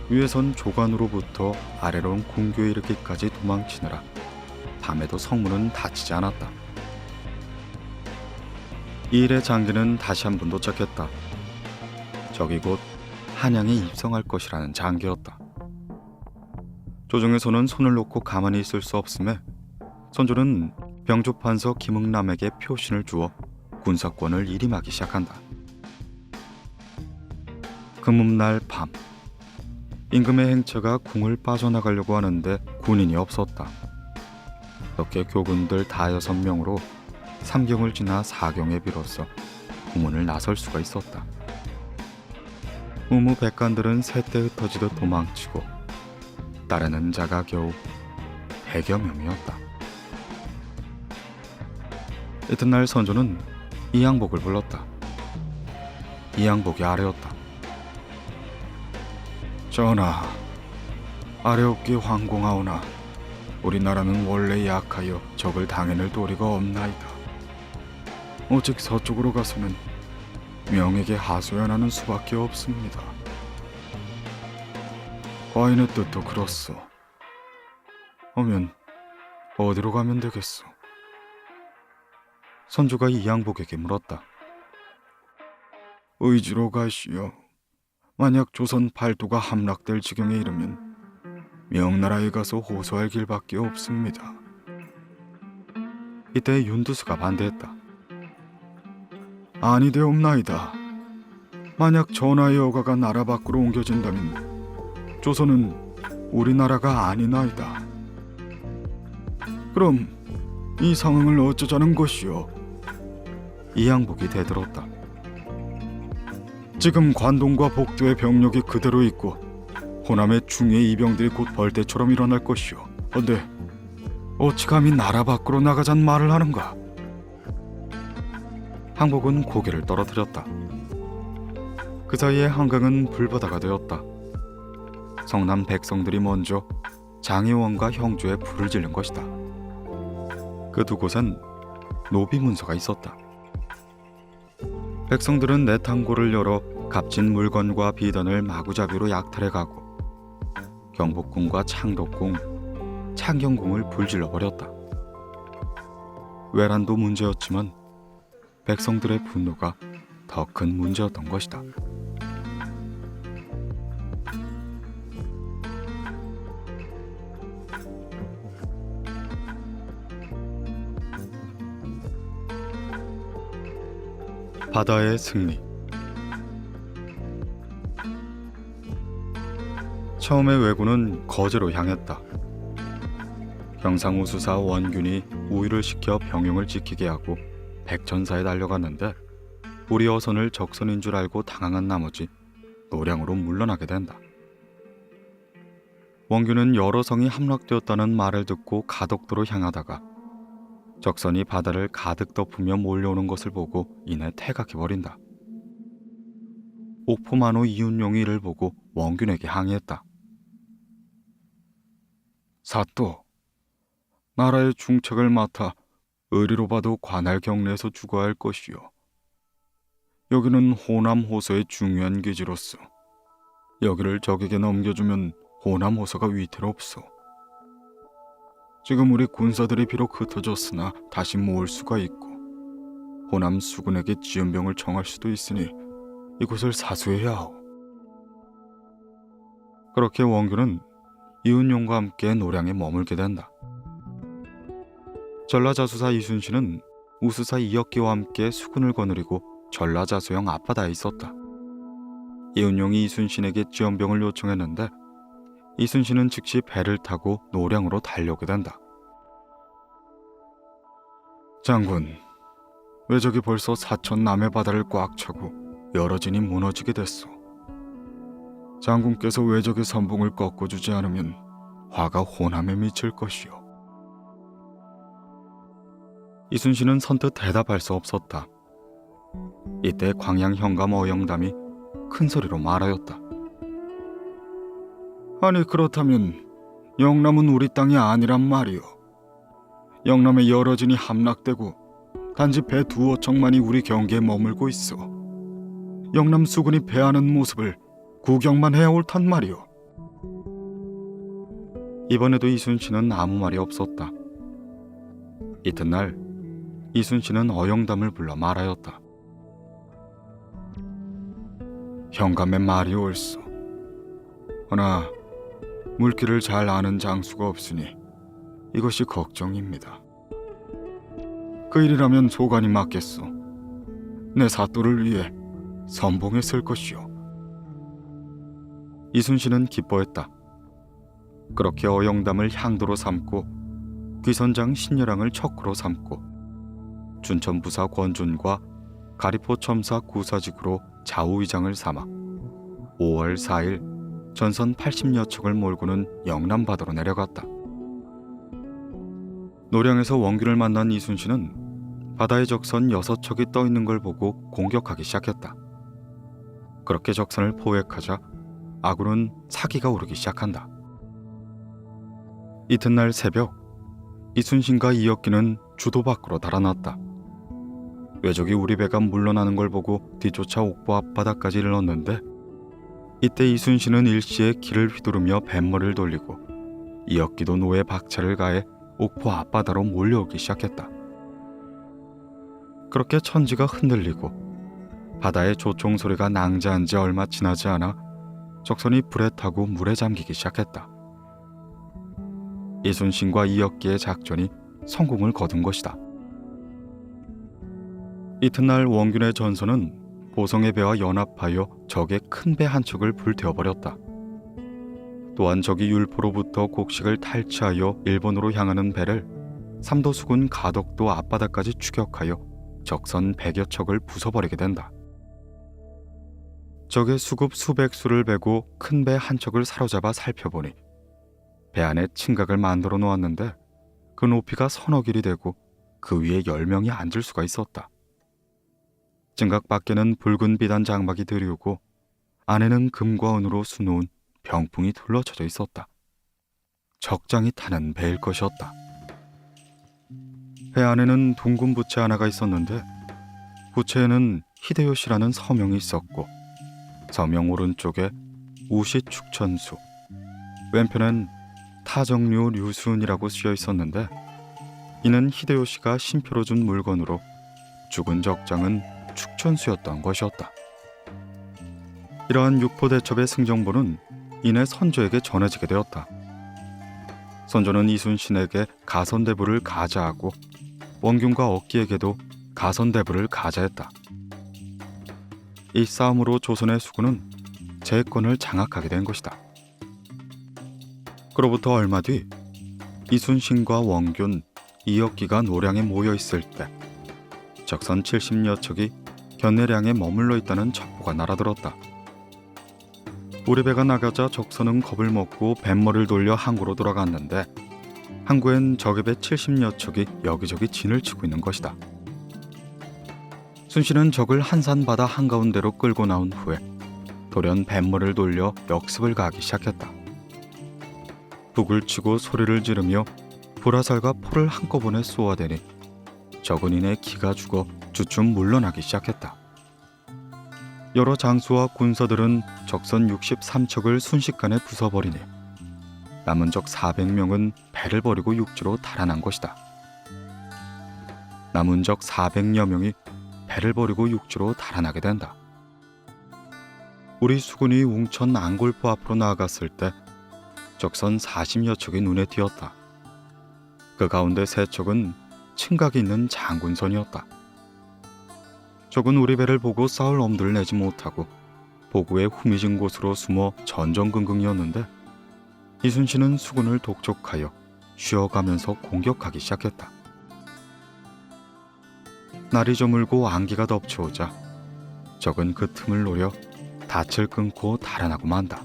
위에선 조관으로부터 아래론 궁교에 이르기까지 도망치느라 밤에도 성문은 닫히지 않았다. 이일의 장기는 다시 한번 도착했다. 적이 곧 한양에 입성할 것이라는 장기였다. 조정에서는 손을 놓고 가만히 있을 수 없음에 선조는 병조판서 김응남에게 표신을 주어 군사권을 일임하기 시작한다. 금음날 밤, 임금의 행처가 궁을 빠져나가려고 하는데 군인이 없었다. 이렇게 교군들 5명으로 삼경을 지나 사경에 비로소 궁문을 나설 수가 있었다. 우무 백관들은 새떼 흩어지듯 도망치고 따르는 자가 겨우 100여 명이었다. 이튿날 선조는 이양복을 불렀다. 이양복이 아래였다. 전하, 아래옵기 황공하오나 우리나라는 원래 약하여 적을 당해낼 도리가 없나이다. 오직 서쪽으로 가서는 명에게 하소연하는 수밖에 없습니다. 과인의 뜻도 그렇소. 오면 어디로 가면 되겠소? 선조가 이양복에게 물었다. 의지로 가시오. 만약 조선 팔도가 함락될 지경에 이르면 명나라에 가서 호소할 길밖에 없습니다. 이때 윤두수가 반대했다. 아니되옵나이다. 만약 전하의 여가가 나라 밖으로 옮겨진다면 조선은 우리나라가 아니나이다. 그럼 이 상황을 어쩌자는 것이오? 이양복이 대들었다. 지금 관동과 복도의 병력이 그대로 있고 호남의 중해 이병들이 곧 벌떼처럼 일어날 것이오. 근데 어찌 감히 나라 밖으로 나가잔 말을 하는가? 항복은 고개를 떨어뜨렸다. 그 사이에 한강은 불바다가 되었다. 성남 백성들이 먼저 장혜원과 형주에 불을 지른 것이다. 그 두 곳엔 노비문서가 있었다. 백성들은 내탕고를 열어 값진 물건과 비단을 마구잡이로 약탈해가고 경복궁과 창덕궁, 창경궁을 불질러 버렸다. 외란도 문제였지만 백성들의 분노가 더 큰 문제였던 것이다. 바다의 승리. 처음에 왜군은 거제로 향했다. 경상우수사 원균이 우위를 시켜 병영을 지키게 하고 백천사에 달려갔는데 우리 어선을 적선인 줄 알고 당황한 나머지 노량으로 물러나게 된다. 원균은 여러 성이 함락되었다는 말을 듣고 가덕도로 향하다가 적선이 바다를 가득 덮으며 몰려오는 것을 보고 이내 퇴각해버린다. 옥포만호 이윤용이 이를 보고 원균에게 항의했다. 사또, 나라의 중책을 맡아 의리로 봐도 관할 경내에서 죽어야 할 것이요. 여기는 호남 호서의 중요한 기지로서 여기를 적에게 넘겨주면 호남 호서가 위태롭소. 지금 우리 군사들이 비록 흩어졌으나 다시 모을 수가 있고 호남 수군에게 지연병을 청할 수도 있으니 이곳을 사수해야 하오. 그렇게 원균은 이윤용과 함께 노량에 머물게 된다. 전라자수사 이순신은 우수사 이혁기와 함께 수군을 거느리고 전라자수형 앞바다에 있었다. 이윤용이 이순신에게 지원병을 요청했는데 이순신은 즉시 배를 타고 노량으로 달려오게 된다. 장군, 왜적이 벌써 사천 남해 바다를 꽉 차고 여러 진이 무너지게 됐소. 장군께서 왜적의 선봉을 꺾어주지 않으면 화가 호남에 미칠 것이오. 이순신은 선뜻 대답할 수 없었다. 이때 광양 현감 어영담이 큰 소리로 말하였다. 아니 그렇다면 영남은 우리 땅이 아니란 말이오. 영남의 여러 진이 함락되고 단지 배 두어 척만이 우리 경계에 머물고 있어. 영남 수군이 배하는 모습을 구경만 해야 옳단 말이오. 이번에도 이순신은 아무 말이 없었다. 이튿날 이순신은 어영담을 불러 말하였다. 현감의 말이 옳소. 허나 물길을 잘 아는 장수가 없으니 이것이 걱정입니다. 그 일이라면 소관이 맡겠소. 내 사또를 위해 선봉에 쓸 것이오. 이순신은 기뻐했다. 그렇게 어영담을 향도로 삼고 귀선장 신여랑을 척후로 삼고 춘천부사 권준과 가리포 첨사 구사직으로 좌우위장을 삼아 5월 4일 전선 80여 척을 몰고는 영남바다로 내려갔다. 노량에서 원균을 만난 이순신은 바다에 적선 6척이 떠 있는 걸 보고 공격하기 시작했다. 그렇게 적선을 포획하자 아군은 사기가 오르기 시작한다. 이튿날 새벽 이순신과 이혁기는 주도 밖으로 달아났다. 왜적이 우리 배가 물러나는 걸 보고 뒤쫓아 옥보 앞바다까지 이르렀는데 이때 이순신은 일시에 길을 휘두르며 뱃머리를 돌리고 이혁기도 노에 박차를 가해 옥포 앞바다로 몰려오기 시작했다. 그렇게 천지가 흔들리고 바다의 조총 소리가 낭자한 지 얼마 지나지 않아 적선이 불에 타고 물에 잠기기 시작했다. 이순신과 이혁기의 작전이 성공을 거둔 것이다. 이튿날 원균의 전선은 보성의 배와 연합하여 적의 큰 배 한 척을 불태워버렸다. 또한 적이 율포로부터 곡식을 탈취하여 일본으로 향하는 배를 삼도수군 가덕도 앞바다까지 추격하여 적선 100여 척을 부숴버리게 된다. 적의 수급 수백 수를 베고 큰 배 한 척을 사로잡아 살펴보니 배 안에 침각을 만들어 놓았는데 그 높이가 서너 길이 되고 그 위에 10명이 앉을 수가 있었다. 증각 밖에는 붉은 비단 장막이 드리우고 안에는 금과 은으로 수놓은 병풍이 둘러쳐져 있었다. 적장이 타는 배일 것이었다. 배 안에는 둥근 부채 하나가 있었는데 부채에는 히데요시라는 서명이 있었고 서명 오른쪽에 우시 축천수, 왼편엔 타정류 류순이라고 쓰여 있었는데 이는 히데요시가 신표로 준 물건으로 죽은 적장은 축천수였던 것이었다. 이러한 육포대첩의 승정보는 이내 선조에게 전해지게 되었다. 선조는 이순신에게 가선대부를 가자하고 원균과 억기에게도 가선대부를 가자했다. 이 싸움으로 조선의 수군은 제권을 장악하게 된 것이다. 그로부터 얼마 뒤 이순신과 원균, 이역기가 노량에 모여 있을 때 적선 70여 척이 견내량에 머물러 있다는 첩보가 날아들었다. 우리 배가 나가자 적선은 겁을 먹고 뱃머리를 돌려 항구로 돌아갔는데 항구엔 적의 배 70여 척이 여기저기 진을 치고 있는 것이다. 순신은 적을 한산 바다 한가운데로 끌고 나온 후에 돌연 뱃머리를 돌려 역습을 가하기 시작했다. 북을 치고 소리를 지르며 불화살과 포를 한꺼번에 쏘아대니 적은 이내 기가 죽어 주춤 물러나기 시작했다. 여러 장수와 군사들은 적선 63척을 순식간에 부숴버리니 남은 적 400명은 배를 버리고 육지로 달아난 것이다. 남은 적 400여 명이 배를 버리고 육지로 달아나게 된다. 우리 수군이 웅천 앙골포 앞으로 나아갔을 때 적선 40여 척이 눈에 띄었다. 그 가운데 3척은 층각이 있는 장군선이었다. 적은 우리 배를 보고 싸울 엄두를 내지 못하고 보구에 후미진 곳으로 숨어 전전긍긍이었는데 이순신은 수군을 독촉하여 쉬어가면서 공격하기 시작했다. 날이 저물고 안개가 덮쳐오자 적은 그 틈을 노려 닻을 끊고 달아나고 만다.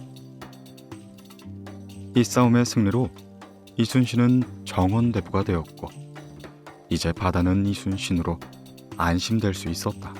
이 싸움의 승리로 이순신은 정원대부가 되었고 이제 바다는 이순신으로 안심될 수 있었다.